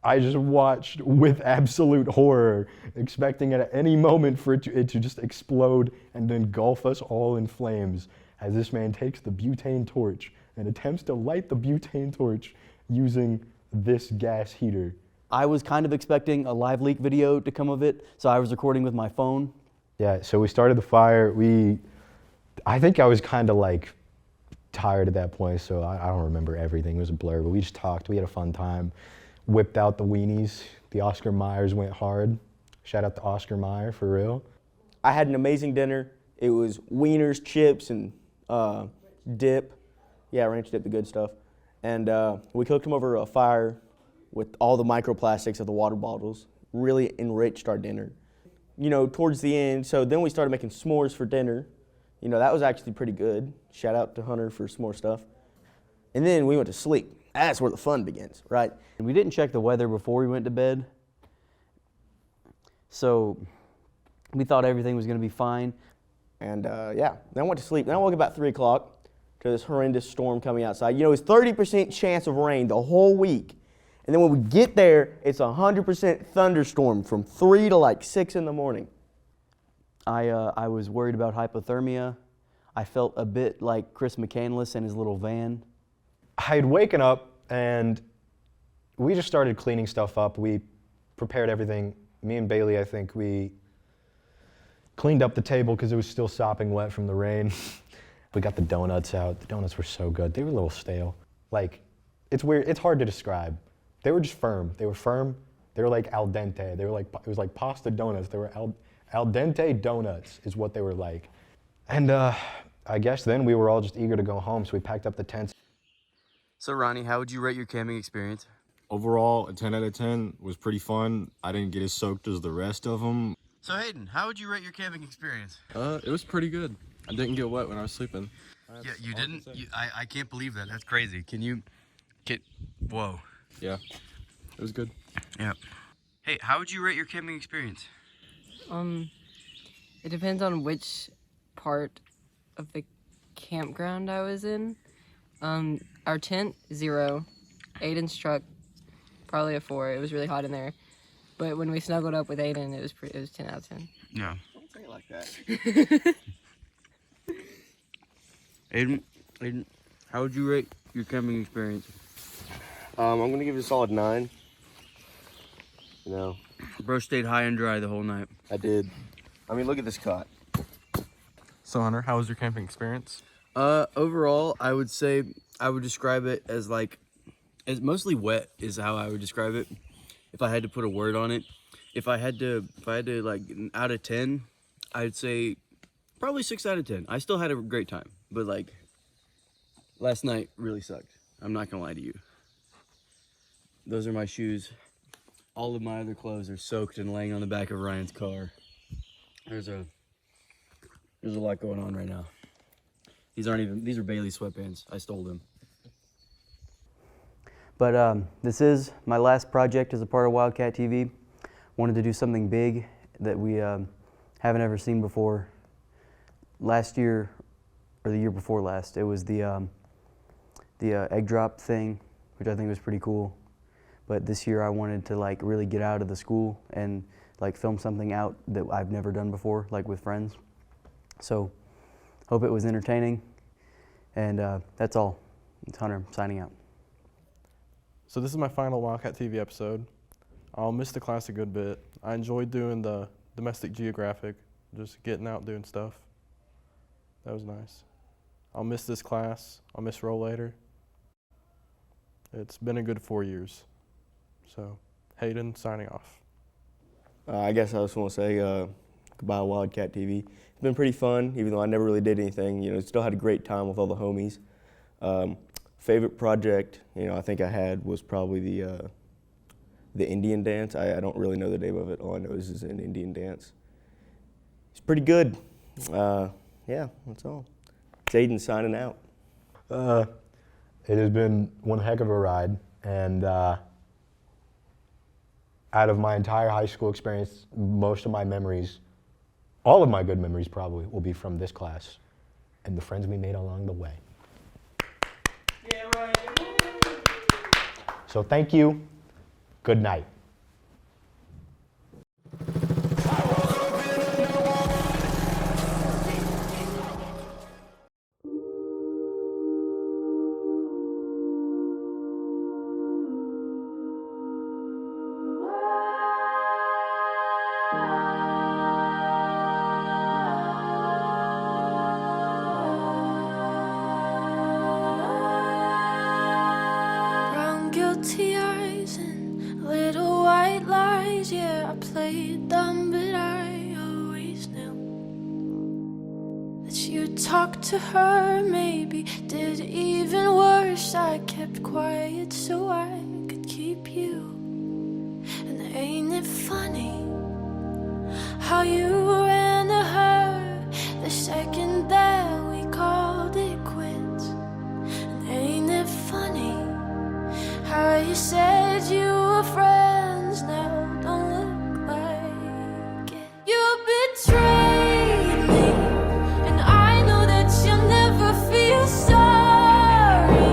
I just watched with absolute horror, expecting at any moment for it to just explode and engulf us all in flames, as this man takes the butane torch and attempts to light the butane torch using this gas heater. I was kind of expecting a live leak video to come of it, so I was recording with my phone. Yeah, so we started the fire. I think I was kind of like tired at that point, so I don't remember everything. It was a blur, but we just talked. We had a fun time. Whipped out the weenies. The Oscar Mayers went hard. Shout out to Oscar Mayer, for real. I had an amazing dinner. It was wieners, chips, and dip. Yeah, ranch dip, the good stuff. And we cooked them over a fire with all the microplastics of the water bottles. Really enriched our dinner. You know, towards the end, so then we started making s'mores for dinner. You know, that was actually pretty good. Shout out to Hunter for s'more stuff. And then we went to sleep. That's where the fun begins, right? And we didn't check the weather before we went to bed. So we thought everything was gonna be fine. And yeah, then I went to sleep. Then I woke up about 3 o'clock to this horrendous storm coming outside. You know, it's 30% chance of rain the whole week. And then when we get there, it's 100% thunderstorm from 3 to like 6 in the morning. I was worried about hypothermia. I felt a bit like Chris McCandless in his little van. I had waken up and we just started cleaning stuff up. We prepared everything. Me and Bailey, I think, we cleaned up the table because it was still sopping wet from the rain. We got the donuts out. The donuts were so good. They were a little stale. Like, it's weird. It's hard to describe. They were just firm. They were firm. They were like al dente. They were like, it was like pasta donuts. They were al dente donuts is what they were like. And I guess then we were all just eager to go home, so we packed up the tents. So Ronnie, how would you rate your camping experience? Overall, a 10 out of 10 was pretty fun. I didn't get as soaked as the rest of them. So Hayden, how would you rate your camping experience? It was pretty good. I didn't get wet when I was sleeping. Yeah, you didn't? I can't believe that. That's crazy. Can you whoa. Yeah, it was good. Yeah. Hey, how would you rate your camping experience? It depends on which part of the campground I was in. Our tent, 0. Aiden's truck, probably a 4. It was really hot in there. But when we snuggled up with Aiden, it was 10 out of 10. Yeah. Don't say it like that. Aiden, how would you rate your camping experience? I'm gonna give it a solid 9. You know, bro stayed high and dry the whole night. I did. I mean, look at this cot. So Hunter, how was your camping experience? Overall, I would say I would describe it as as mostly wet is how I would describe it. If I had to put a word on it, if I had to like out of 10, I'd say probably 6 out of 10. I still had a great time, but like last night really sucked. I'm not gonna lie to you. Those are my shoes. all of my other clothes are soaked and laying on the back of Ryan's car. There's a lot going on right now. These are Bailey sweatpants. I stole them. But this is my last project as a part of Wildcat TV. Wanted to do something big that we haven't ever seen before. Last year, or the year before last, it was the egg drop thing, which I think was pretty cool. But this year I wanted to like really get out of the school and like film something out that I've never done before, like with friends. So hope it was entertaining. And that's all. It's Hunter signing out. So this is my final Wildcat TV episode. I'll miss the class a good bit. I enjoyed doing the domestic geographic, just getting out doing stuff. That was nice. I'll miss this class. I'll miss Rolader. It's been a good 4 years. So, Hayden signing off. I guess I just want to say goodbye Wildcat TV. It's been pretty fun, even though I never really did anything. You know, still had a great time with all the homies. Favorite project, you know, I think I had was probably the Indian dance. I don't really know the name of it. All I know is it's an Indian dance. It's pretty good. Yeah, that's all. It's Aiden signing out. It has been one heck of a ride, and out of my entire high school experience, most of my memories, all of my good memories probably, will be from this class and the friends we made along the way. Yeah, right. So thank you. Good night. Brown guilty eyes and little white lies. Yeah, I played dumb, but I always knew that you talked to her. Maybe did even worse. I kept quiet so I could keep you. And ain't it funny how you ran to her the second that we called it quits? And ain't it funny how you said you were friends now don't look like it? You betrayed me, and I know that you'll never feel sorry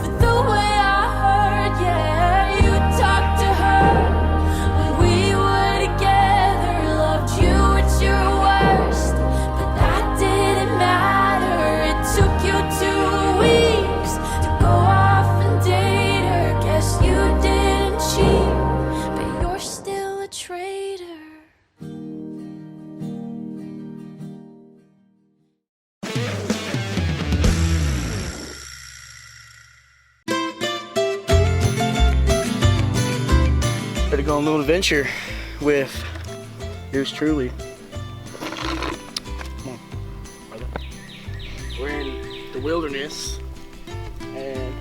for the way I heard. Yeah, you talked to her when we were together, loved you at your worst, but that didn't matter. It took you 2 weeks to go off and date her. Guess you didn't cheat, but you're still a traitor. Ready to go on a little adventure with yours truly. Come on, brother. We're in the wilderness, and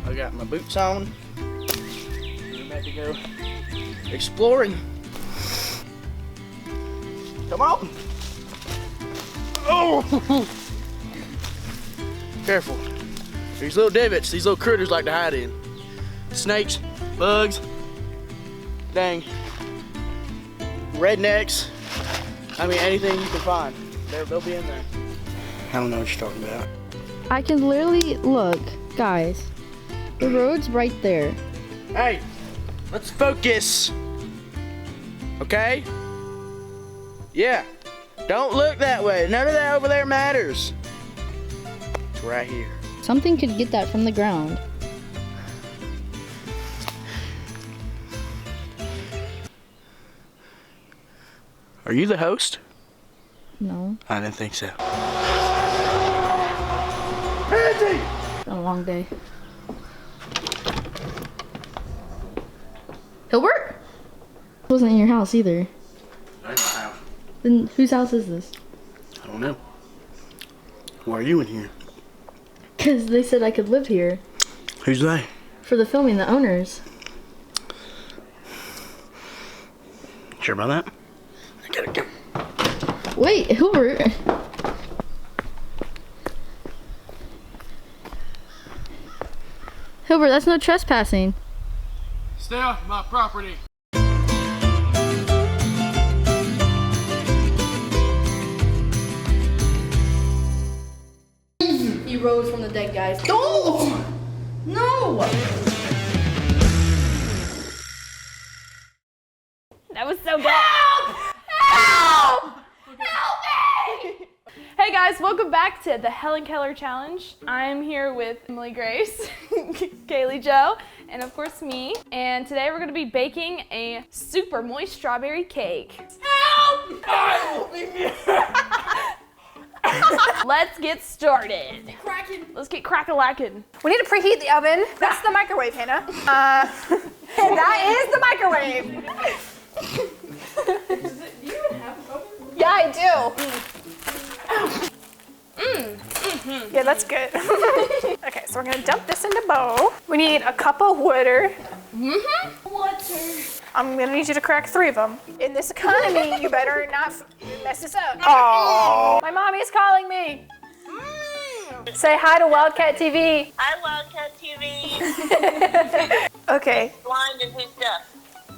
I got my boots on. We're about to go exploring. Come on. Oh! Careful. These little divots, these little critters like to hide in. Snakes, bugs, dang, rednecks. I mean, anything you can find, they'll be in there. I don't know what you're talking about. I can literally look, guys. The road's right there. Hey, let's focus. Okay? Yeah. Don't look that way. None of that over there matters. It's right here. Something could get that from the ground. Are you the host? No. I didn't think so. It's been a long day. Hilbert? Wasn't in your house either. Not in my house. Then whose house is this? I don't know. Why are you in here? Because they said I could live here. Who's they? For the filming, the owners. Sure about that? I gotta go. Wait, Hilbert. Hilbert, that's no trespassing. Stay off my property. He rose from the dead, guys. Don't! No! That was so good. Help! Help! Help me! Hey guys, welcome back to the Helen Keller Challenge. I'm here with Emily Grace, Kaylee Jo, and of course me. And today we're gonna be baking a super moist strawberry cake. Help! Let's get started. Let's get crack-a-lackin'. We need to preheat the oven. That's the microwave, Hannah. That is the microwave. Do you even have an oven? Yeah, I do. Yeah, that's good. Okay, so we're gonna dump this in the bowl. We need a cup of water. Water. I'm gonna need you to crack 3 of them. In this economy, you better not mess this up. Oh, my mommy's calling me. Say hi to Wildcat TV. Hi, Wildcat TV. Okay. Blind and who's deaf?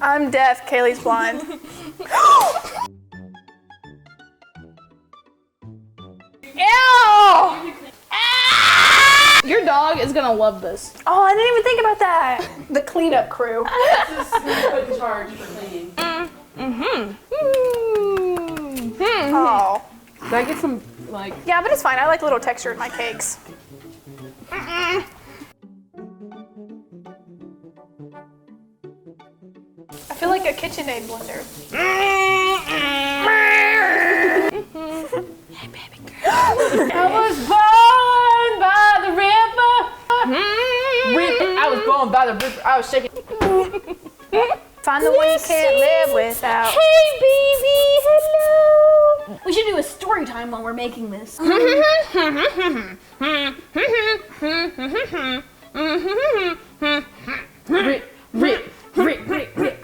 I'm deaf. Kaylee's blind. Ew! Your dog is gonna love this. Oh, I didn't even think about that. The cleanup crew. This is put in charge for cleaning. Oh. Did I get some, like... Yeah, but it's fine. I like little texture in my cakes. I feel like a KitchenAid blender. Hey, baby girl. I was born by the river. I was born by the river. I was shaking. Find the one you can't live without. Hey, baby, hello. We should do a story time while we're making this. Rick.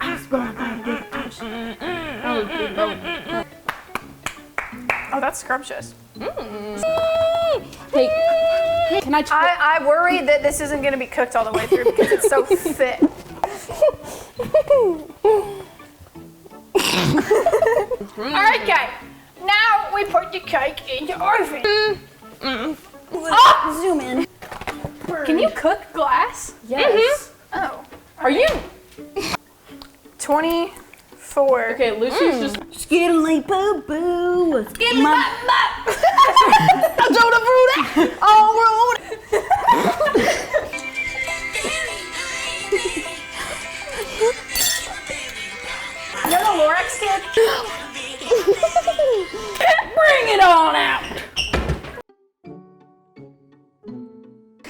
I was born by the river. Oh, that's scrumptious. Hey, can I try? I worry that this isn't going to be cooked all the way through because it's so thick. Alright, guys. Now we put the cake in the oven. Oh, zoom in. Can you cook glass? Yes. Oh. Are you? 24. Okay, Lucy's just Skiddly boo boo. Skiddly bop bop. I told her through that. All road. You know the Lorax stick? Bring it on out.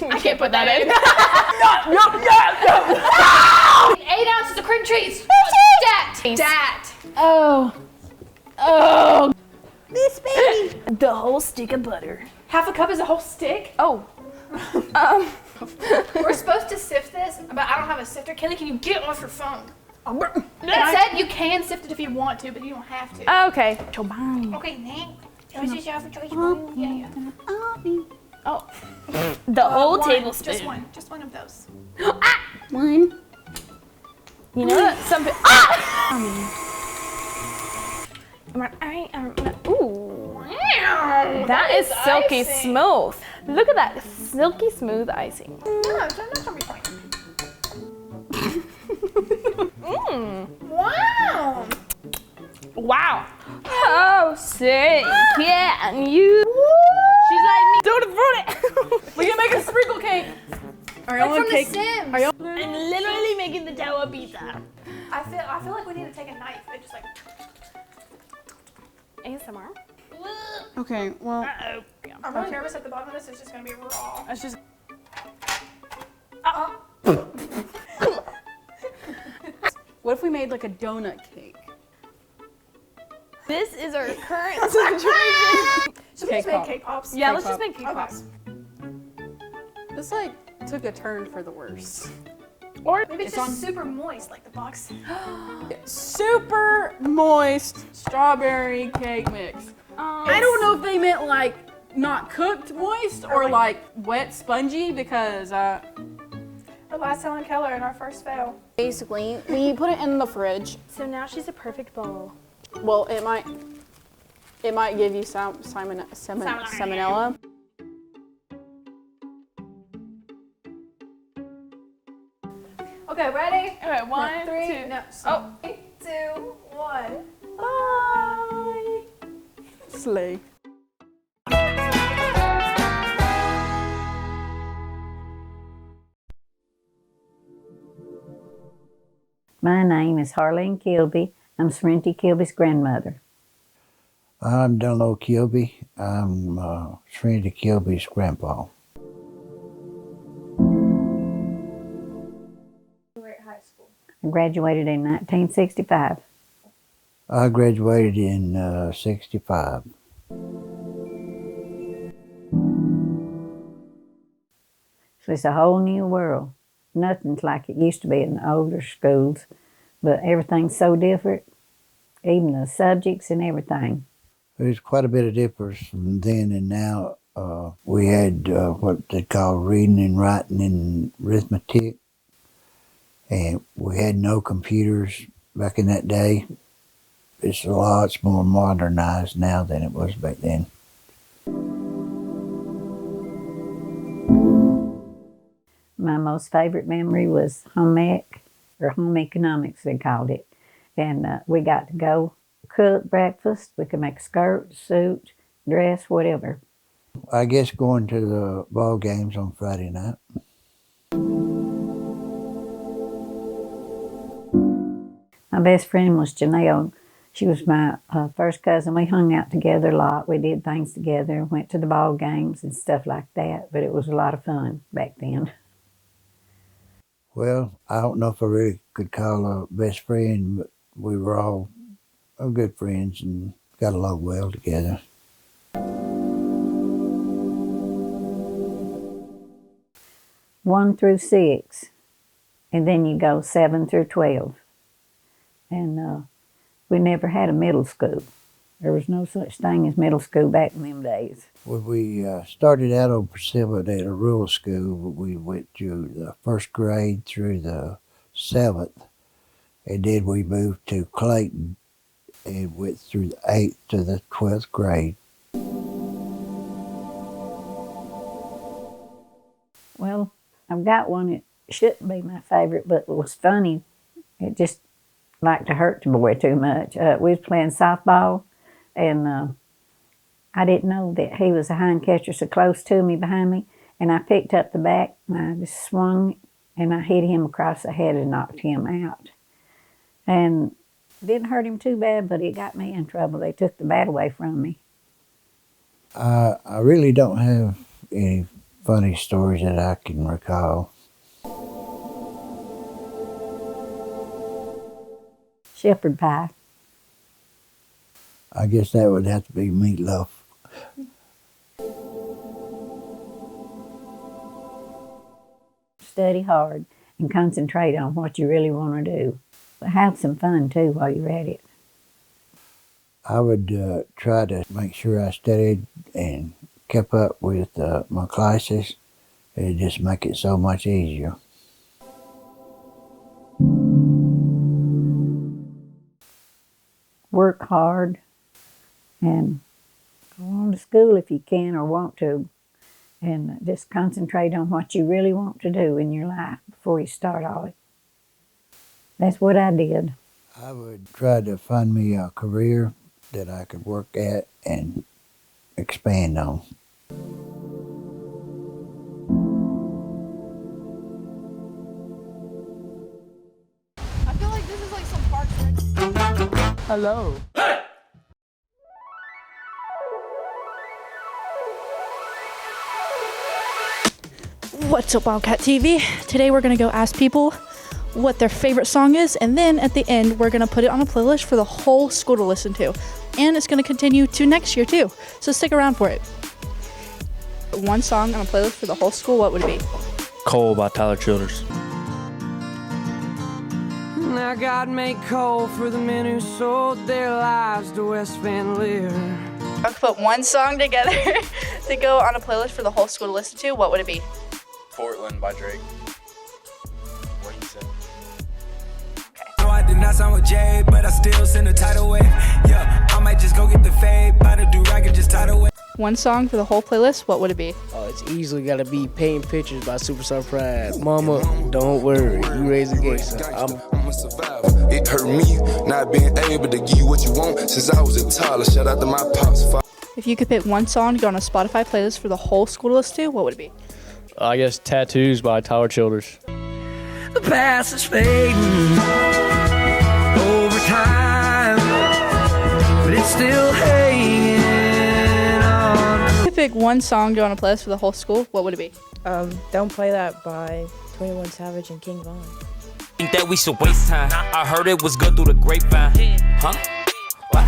I can't put that in. No. 8 ounces of cream cheese. Dat. Oh. This baby. The whole stick of butter. Half a cup is a whole stick? Oh. We're supposed to sift this, but I don't have a sifter. Kelly, can you get off your phone? It said you can sift it if you want to, but you don't have to. Okay. Okay, thanks. Choices you have a choice. Yeah. Oh. The whole One, tablespoon. Just one of those. One. You know that some people. Ooh. That is silky smooth. Look at that silky smooth icing. No, it's not gonna be fine. Wow. Wow. Oh, sick. Yeah, and you. She's like me. Do the fruit. We can make a sprinkle cake. Like from The Sims. I'm literally making the tower pizza. I feel like we need to take a knife and just like. ASMR. Okay, well. I'm really nervous at the bottom of this. It's just gonna be raw. It's just. What if we made like a donut cake? This is our current situation. Should we just make cake pops? Yeah, let's just make cake Okay. pops. This like took a turn for the worse. Or maybe it's just super moist, like the box. Super moist strawberry cake mix. I don't know if they meant like not cooked moist or like wet spongy because the last Helen Keller in our first fail. basically we put it in the fridge. So now she's a perfect bowl. Well, it might give you some salmonella. Okay, ready? Okay, one, three, two. no. Oh. 3, 2, 1. Bye. Slay. My name is Harleen Kilby. I'm Serenity Kilby's grandmother. I'm Delano Kilby. I'm Serenity Kilby's grandpa. I graduated in 1965. I graduated in 65. So it's a whole new world. Nothing's like it used to be in the older schools, but everything's so different, even the subjects and everything. There's quite a bit of difference from then and now. We had what they call reading and writing and arithmetic, and we had no computers back in that day. It's lots more modernized now than it was back then. My most favorite memory was home ec, or home economics they called it. And we got to go cook breakfast. We could make a skirt, suit, dress, whatever. I guess going to the ball games on Friday night. My best friend was Janelle. She was my first cousin. We hung out together a lot. We did things together, went to the ball games and stuff like that. But it was a lot of fun back then. Well, I don't know if I really could call a best friend, but we were all good friends and got along well together. One through 6, and then you go 7 through 12. And we never had a middle school. There was no such thing as middle school back in them days. When we started out on Priscilla at a rural school, we went through the first grade through the 7th, and then we moved to Clayton and went through the 8th to the 12th grade. Well, I've got one that shouldn't be my favorite, but it was funny. It just liked to hurt the boy too much. We was playing softball, and I didn't know that he was a hind catcher so close to me behind me, and I picked up the bat, and I just swung, and I hit him across the head and knocked him out. And it didn't hurt him too bad, but it got me in trouble. They took the bat away from me. I really don't have any funny stories that I can recall. Shepherd pie. I guess that would have to be meatloaf. Study hard and concentrate on what you really want to do. But have some fun too while you're at it. I would try to make sure I studied and kept up with my classes. It'd just make it so much easier. Work hard and go on to school if you can or want to, and just concentrate on what you really want to do in your life before you start all it. That's what I did. I would try to find me a career that I could work at and expand on. I feel like this is like some Parks and Rec. Hello. What's up, Wildcat TV? Today we're gonna go ask people what their favorite song is, and then at the end we're gonna put it on a playlist for the whole school to listen to. And it's gonna continue to next year too, so stick around for it. One song on a playlist for the whole school, what would it be? Cole by Tyler Childers. Now God make coal for the men who sold their lives to West Van Leer. I could put one song together to go on a playlist for the whole school to listen to, what would it be? Portland by Drake. What he said. No, I did not sign with Jay, but I still send a tidal wave. Yeah, I might just go get the fade, buy the do-rag and just tidal wave. One song for the whole playlist, what would it be? Oh, it's easily gotta be Painting Pictures by Superstar Pride. Mama, don't worry, you raised a gangster. I'm a survivor. It hurt me not being able to give you what you want since I was a toddler. Shout out to my pops. If you could pick one song to go on a Spotify playlist for the whole school to listen to, what would it be? I guess Tattoos by Tyler Childers. The past is fading over time, but it's still hanging on. If you could pick one song to go on a playlist for the whole school, what would it be? Don't Play That by 21 Savage and King Von. Think that we should waste time. I heard it was good through the grapevine. Huh? What?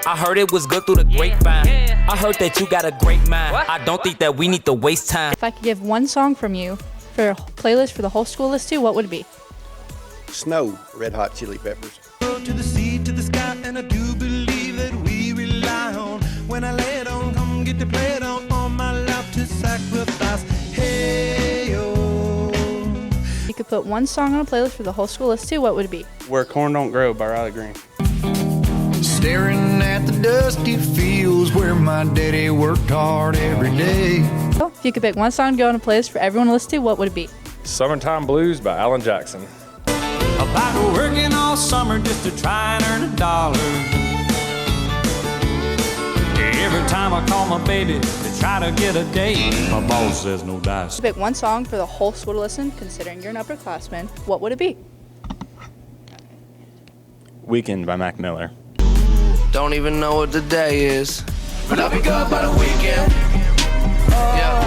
I heard it was good through the grapevine. I heard that you got a great mind. I don't think that we need to waste time. If I could give one song from you for a playlist for the whole school to listen to, what would it be? Snow, Red Hot Chili Peppers. To the sea, to the sky, and I do believe that we rely on. When I lay it on, come get to play it on. All my life to sacrifice. Hey, oh. You could put one song on a playlist for the whole school to listen to, what would it be? Where Corn Don't Grow by Riley Green. Staring at the dusty fields where my daddy worked hard every day. If you could pick one song to go on a playlist for everyone to listen to, what would it be? Summertime Blues by Alan Jackson. About working all summer just to try and earn $1. Every time I call my baby to try to get a date, my boss says no dice. If you could pick one song for the whole school to listen, considering you're an upperclassman, what would it be? Weekend by Mac Miller. Don't even know what the day is, but I'll be good by the weekend. Yeah,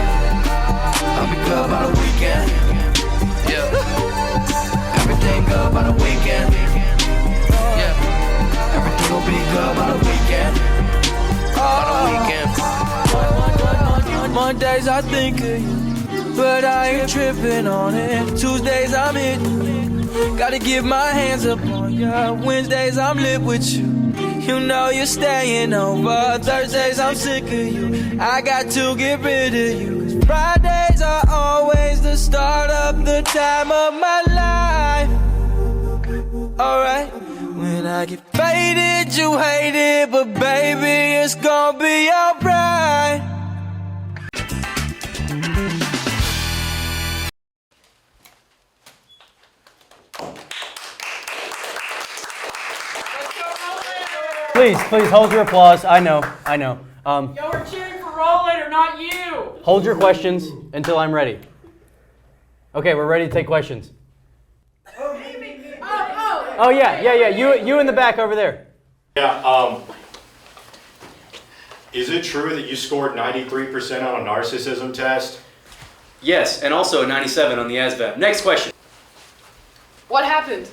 I'll be good by the weekend. Yeah, everything good by the weekend. Yeah, everything will be good by the weekend. By the weekend. Mondays I think of you, but I ain't tripping on it. Tuesdays I'm hitting, gotta give my hands up on ya. Wednesdays I'm lit with you. You know you're staying over. Thursdays I'm sick of you. I got to get rid of you. 'Cause Fridays are always the start of the time of my life. Alright, when I get faded, you hate it, but baby, it's gonna be alright. Please hold your applause. I know. Yo, we're cheering for Rolader, not you. Hold your questions until I'm ready. Okay, we're ready to take questions. Oh yeah. You in the back over there. Yeah, is it true that you scored 93% on a narcissism test? Yes, and also 97 on the ASVAB. Next question. What happened?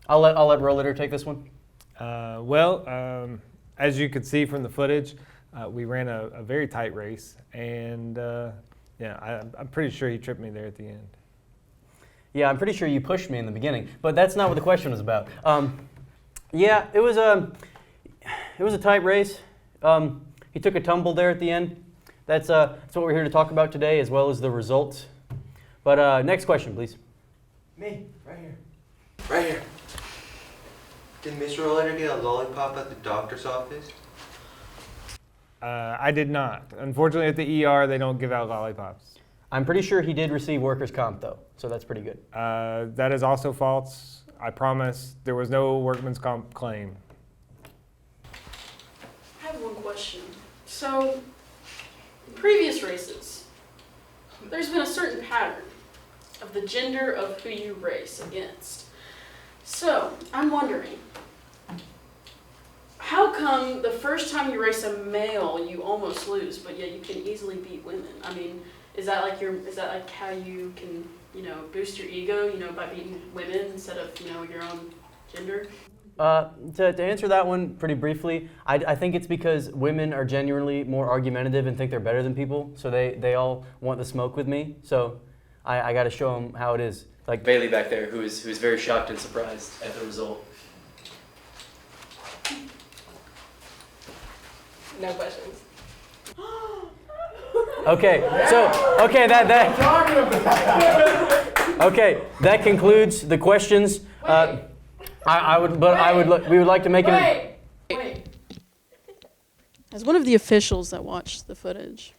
I'll let Rolader take this one. As you could see from the footage, we ran a very tight race, and I'm pretty sure he tripped me there at the end. Yeah, I'm pretty sure you pushed me in the beginning, but that's not what the question was about. It was a tight race. He took a tumble there at the end. That's what we're here to talk about today, as well as the results. But next question, please. Me, right here. Right here. Did Mr. Rolader get a lollipop at the doctor's office? I did not. Unfortunately, at the ER, they don't give out lollipops. I'm pretty sure he did receive workers' comp, though, so that's pretty good. That is also false. I promise there was no workman's comp claim. I have one question. So, in previous races, there's been a certain pattern of the gender of who you race against. So, I'm wondering, how come the first time you race a male, you almost lose, but yet you can easily beat women? I mean, is that like how you can, boost your ego, by beating women instead of, your own gender? To answer that one pretty briefly, I think it's because women are genuinely more argumentative and think they're better than people, so they all want the smoke with me. So I got to show them how it is like Bailey back there, who's very shocked and surprised at the result. No questions. Okay, that concludes the questions. We would like to make an. Wait. As one of the officials that watched the footage,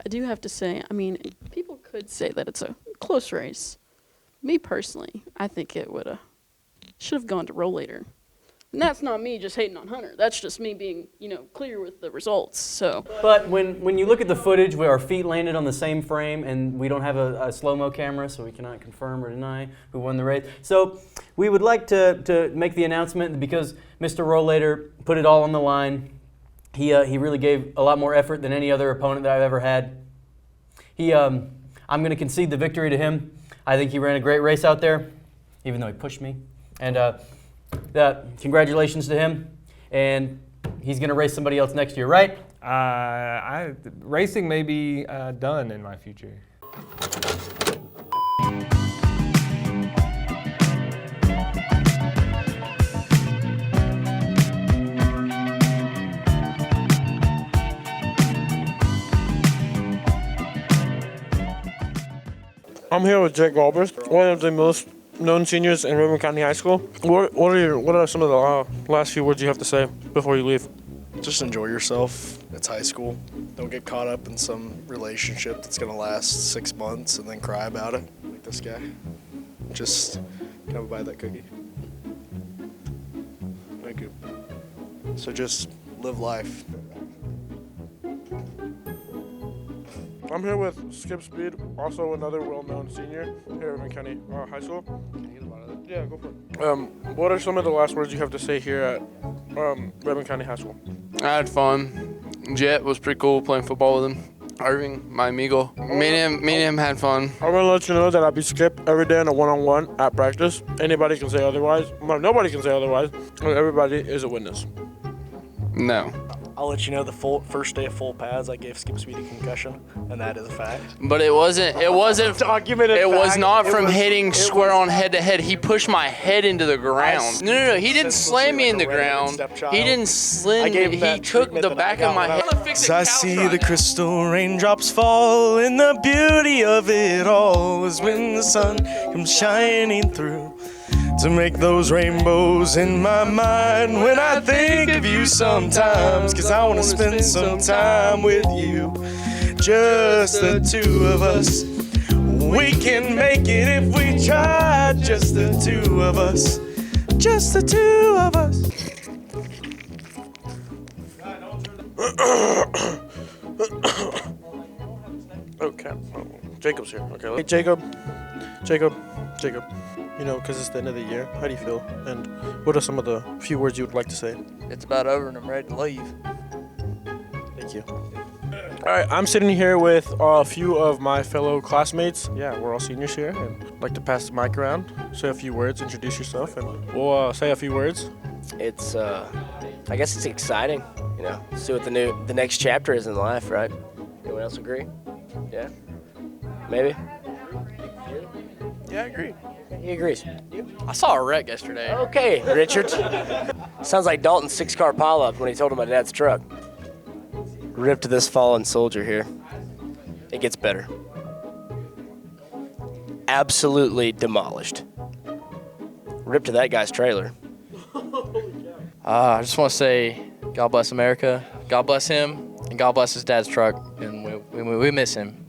I do have to say, I mean, people could say that it's a close race. Me personally, I think it should have gone to Rolader. And that's not me just hating on Hunter. That's just me being, clear with the results. So. But when you look at the footage where our feet landed on the same frame and we don't have a slow-mo camera, so we cannot confirm or deny who won the race. So we would like to make the announcement because Mr. Rolader put it all on the line. He really gave a lot more effort than any other opponent that I've ever had. I'm going to concede the victory to him. I think he ran a great race out there, even though he pushed me. And congratulations to him. And he's going to race somebody else next year, right? Racing may be done in my future. I'm here with Jake Galbraith, one of the most known seniors in Irving County High School. What are some of the last few words you have to say before you leave? Just enjoy yourself. It's high school. Don't get caught up in some relationship that's going to last 6 months and then cry about it, like this guy. Just come buy that cookie. Thank you. So just live life. I'm here with Skip Speed, also another well-known senior here at Irving County High School. Yeah, go for it. What are some of the last words you have to say here at Irving County High School? I had fun. Jet was pretty cool playing football with him. Irving, my amigo. Me and him had fun. I want to let you know that I beat Skip every day in a one-on-one at practice. Anybody can say otherwise. Well, nobody can say otherwise. Everybody is a witness. No. I'll let you know the first day of full pads, I gave Skip Speed a concussion, and that is a fact. But it wasn't documented. It was fact. not It from was- hitting it square was- on head to head. He pushed my head into the ground. No. He didn't slam me in the ground. He didn't slam me. He took the back of my head. I see the crystal raindrops fall, and the beauty of it all is when the sun comes shining through to make those rainbows in my mind when I think of you sometimes, 'cause I want to spend some time with you, just the two of us. We can make it if we try, just the two of us, just the two of us. Okay. Oh, Jacob's here. Okay. Hey, Jacob. You know, because it's the end of the year. How do you feel? And what are some of the few words you would like to say? It's about over and I'm ready to leave. Thank you. All right, I'm sitting here with a few of my fellow classmates. Yeah, we're all seniors here, and I'd like to pass the mic around, say a few words, introduce yourself, and we'll say a few words. It's, I guess it's exciting, see what the next chapter is in life, right? Anyone else agree? Yeah? Maybe? Yeah, I agree. He agrees. I saw a wreck yesterday. Okay, Richard. Sounds like Dalton's 6-car pileup when he told him my dad's truck. Ripped this fallen soldier here. It gets better. Absolutely demolished. Ripped to that guy's trailer. I just want to say, God bless America, God bless him, and God bless his dad's truck, and we miss him.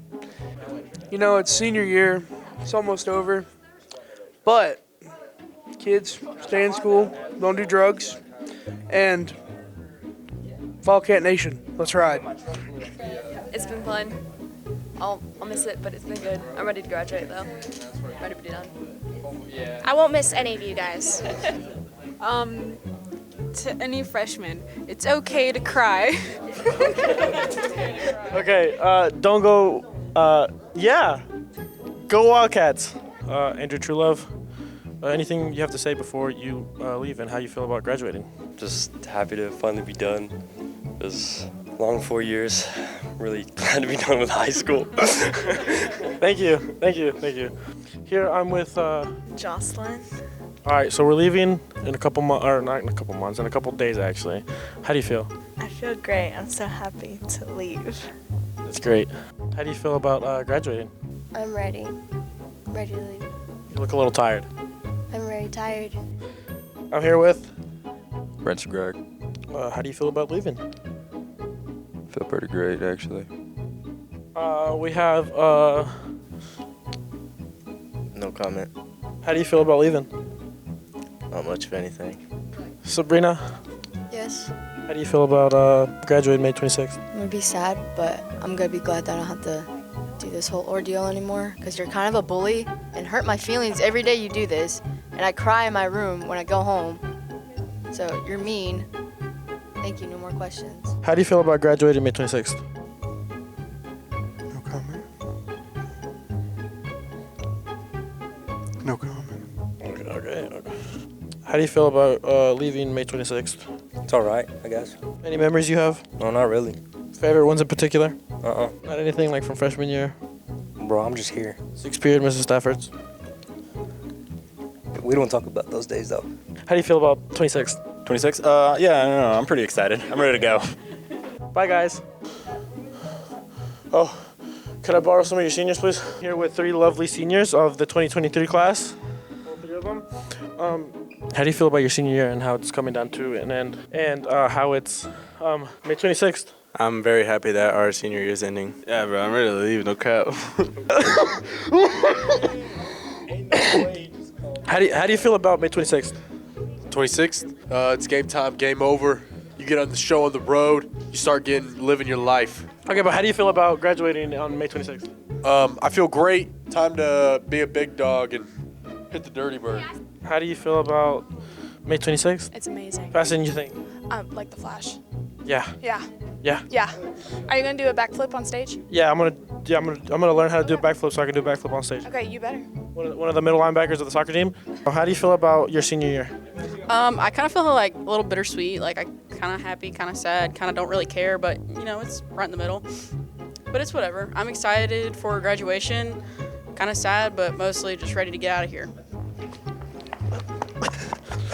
It's senior year. It's almost over. But, kids, stay in school, don't do drugs, and Wildcat Nation, let's ride. It's been fun. I'll miss it, but it's been good. I'm ready to graduate, though. Ready to be done. I won't miss any of you guys. To any freshmen, it's okay to cry. Okay, don't go, yeah. Go Wildcats. Andrew Truelove, anything you have to say before you leave and how you feel about graduating? Just happy to finally be done. It was Long 4 years. Really glad to be done with high school. Thank you, thank you, thank you. Here I'm with Jocelyn. All right, so we're leaving in a couple months, or not in a couple months, in a couple days actually. How do you feel? I feel great. I'm so happy to leave. That's great. How do you feel about graduating? I'm ready. Ready to leave. You look a little tired. I'm very tired. I'm here with Prince Greg. How do you feel about leaving? Feel pretty great, actually. We have No comment. How do you feel about leaving? Not much of anything. Sabrina, Yes. how do you feel about graduating May 26th? I'm gonna be sad, but I'm gonna be glad that I don't have to do this whole ordeal anymore, because you're kind of a bully and hurt my feelings every day you do this, and I cry in my room when I go home. So you're mean. Thank you, no more questions. How do you feel about graduating May 26th? No comment. No comment. Okay. How do you feel about leaving May 26th? It's all right, I guess. Any memories you have? No, not really. Favorite ones in particular? Uh-uh. Not anything like from freshman year? Bro, I'm just here. 6th period, Mrs. Stafford's. We don't talk about those days, though. How do you feel about 26th? 26? Yeah, I don't know. I'm pretty excited. I'm ready to go. Bye, guys. Oh, could I borrow some of your seniors, please? Here with 3 lovely seniors of the 2023 class. All 3 of them. How do you feel about your senior year and how it's coming down to an end? And how it's May 26th? I'm very happy that our senior year is ending. Yeah, bro, I'm ready to leave. No cap. How do you feel about May 26th? 26th, it's game time, game over. You get on the show on the road, you start living your life. Okay, but how do you feel about graduating on May 26th? I feel great. Time to be a big dog and hit the dirty bird. How do you feel about May 26th? It's amazing. Faster than you think? Like the Flash. Yeah. Yeah. Yeah. Yeah. Are you gonna do a backflip on stage? Yeah, I'm gonna learn how to do a backflip so I can do a backflip on stage. Okay, you better. One of the middle linebackers of the soccer team. How do you feel about your senior year? I kind of feel like a little bittersweet. Like I kind of happy, kind of sad, kind of don't really care, but it's right in the middle. But it's whatever. I'm excited for graduation. Kind of sad, but mostly just ready to get out of here.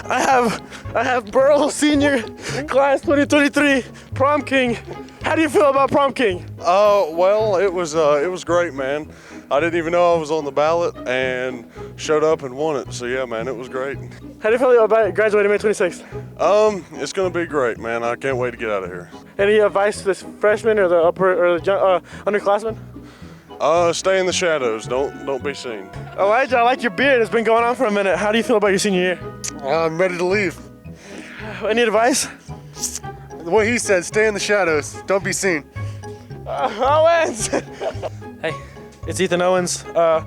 I have Burl Senior Class 2023 Prom King. How do you feel about Prom King? Well, it was great, man. I didn't even know I was on the ballot and showed up and won it. So yeah, man, it was great. How do you feel about graduating May 26th? It's gonna be great, man. I can't wait to get out of here. Any advice to this freshman or the underclassmen? Stay in the shadows. Don't be seen. Elijah, I like your beard. It's been going on for a minute. How do you feel about your senior year? I'm ready to leave. Any advice? What he said, stay in the shadows. Don't be seen. Owens! Hey, it's Ethan Owens. How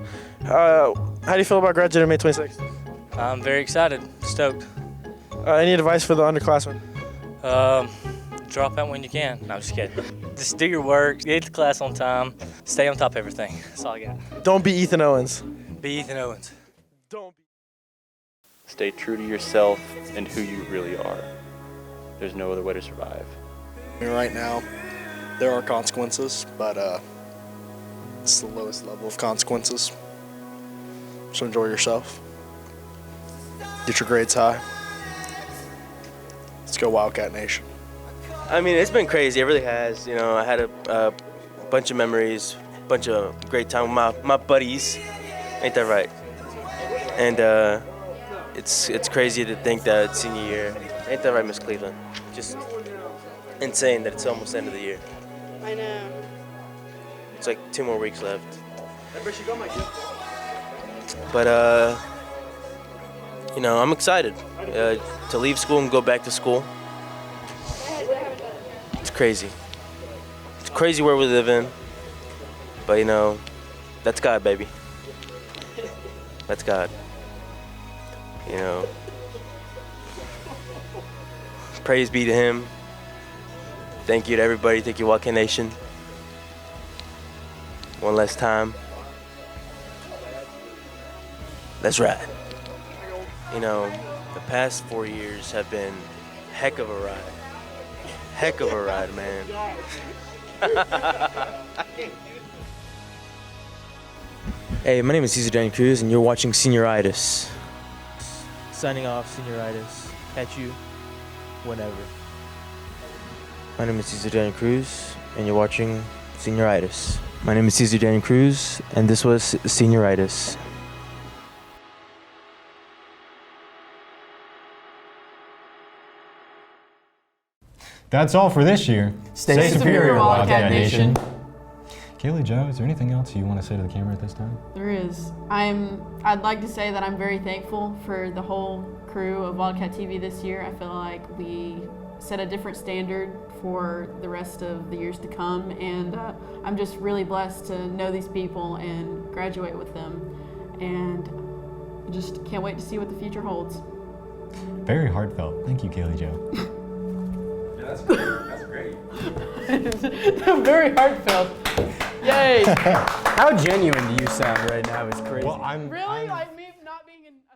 do you feel about graduating May 26th? I'm very excited, stoked. Any advice for the underclassmen? Drop out when you can. No, I'm just kidding. Just do your work, get to class on time, stay on top of everything. That's all I got. Don't be Ethan Owens. Be Ethan Owens. Stay true to yourself and who you really are. There's no other way to survive. Right now, there are consequences, but it's the lowest level of consequences. So enjoy yourself. Get your grades high. Let's go Wildcat Nation. I mean, it's been crazy. It really has. I had a bunch of memories, bunch of great time with my buddies. Ain't that right? And it's crazy to think that it's senior year. Ain't that right, Miss Cleveland? Just insane that it's almost the end of the year. I know. It's like 2 more weeks left. But I'm excited to leave school and go back to school. It's crazy. It's crazy where we live in. But that's God, baby. That's God. Praise be to Him. Thank you to everybody. Thank you, Wildcat Nation. One last time. Let's ride. The past 4 years have been a heck of a ride. heck of a ride, man. Hey, my name is Cesar Cruz, and you're watching Senioritis. Signing off, Senioritis. Catch you whenever. My name is Cesar Cruz, and you're watching Senioritis. My name is Cesar Cruz, and this was Senioritis. That's all for this year. Stay superior, Wildcat Nation. Kaylee Jo, is there anything else you want to say to the camera at this time? There is. I'd like to say that I'm very thankful for the whole crew of Wildcat TV this year. I feel like we set a different standard for the rest of the years to come, and I'm just really blessed to know these people and graduate with them, and just can't wait to see what the future holds. Very heartfelt. Thank you, Kaylee Jo. That's great. That's great. Very heartfelt. Yay! How genuine do you sound right now? It's crazy. Well, Really? Like me not being in a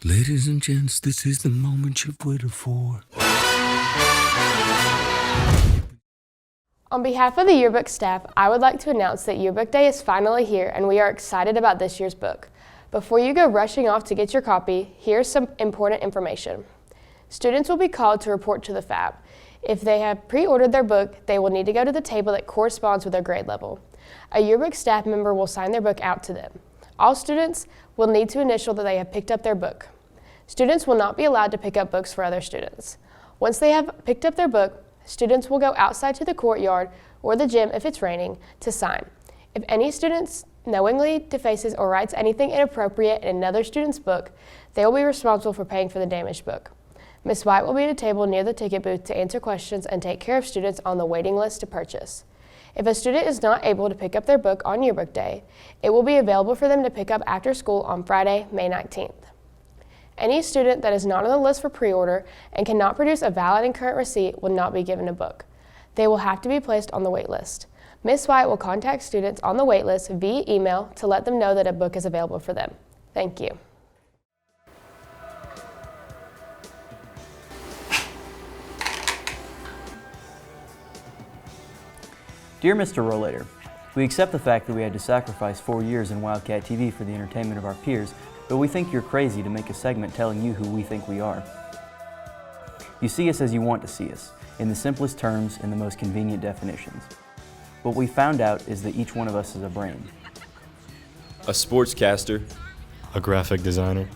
Ladies and gents, this is the moment you've waited for. On behalf of the yearbook staff, I would like to announce that Yearbook Day is finally here and we are excited about this year's book. Before you go rushing off to get your copy, here's some important information. Students will be called to report to the FAB. If they have pre-ordered their book, they will need to go to the table that corresponds with their grade level. A yearbook staff member will sign their book out to them. All students will need to initial that they have picked up their book. Students will not be allowed to pick up books for other students. Once they have picked up their book, students will go outside to the courtyard or the gym if it's raining to sign. If any student knowingly defaces or writes anything inappropriate in another student's book, they will be responsible for paying for the damaged book. Ms. White will be at a table near the ticket booth to answer questions and take care of students on the waiting list to purchase. If a student is not able to pick up their book on Yearbook Day, it will be available for them to pick up after school on Friday, May 19th. Any student that is not on the list for pre-order and cannot produce a valid and current receipt will not be given a book. They will have to be placed on the wait list. Ms. White will contact students on the wait list via email to let them know that a book is available for them. Thank you. Dear Mr. Rolader, we accept the fact that we had to sacrifice 4 years in Wildcat TV for the entertainment of our peers, but we think you're crazy to make a segment telling you who we think we are. You see us as you want to see us, in the simplest terms and the most convenient definitions. What we found out is that each one of us is a brain. A sportscaster. A graphic designer.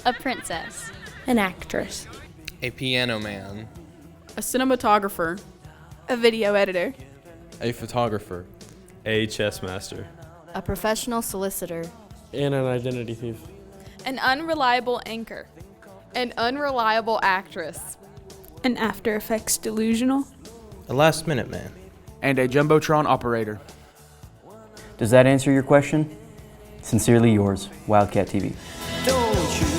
A princess. An actress. A piano man. A cinematographer. A video editor. A photographer. A chess master. A professional solicitor. And an identity thief. An unreliable anchor. An unreliable actress. An After Effects delusional. A last minute man. And a Jumbotron operator. Does that answer your question? Sincerely yours, Wildcat TV. Don't you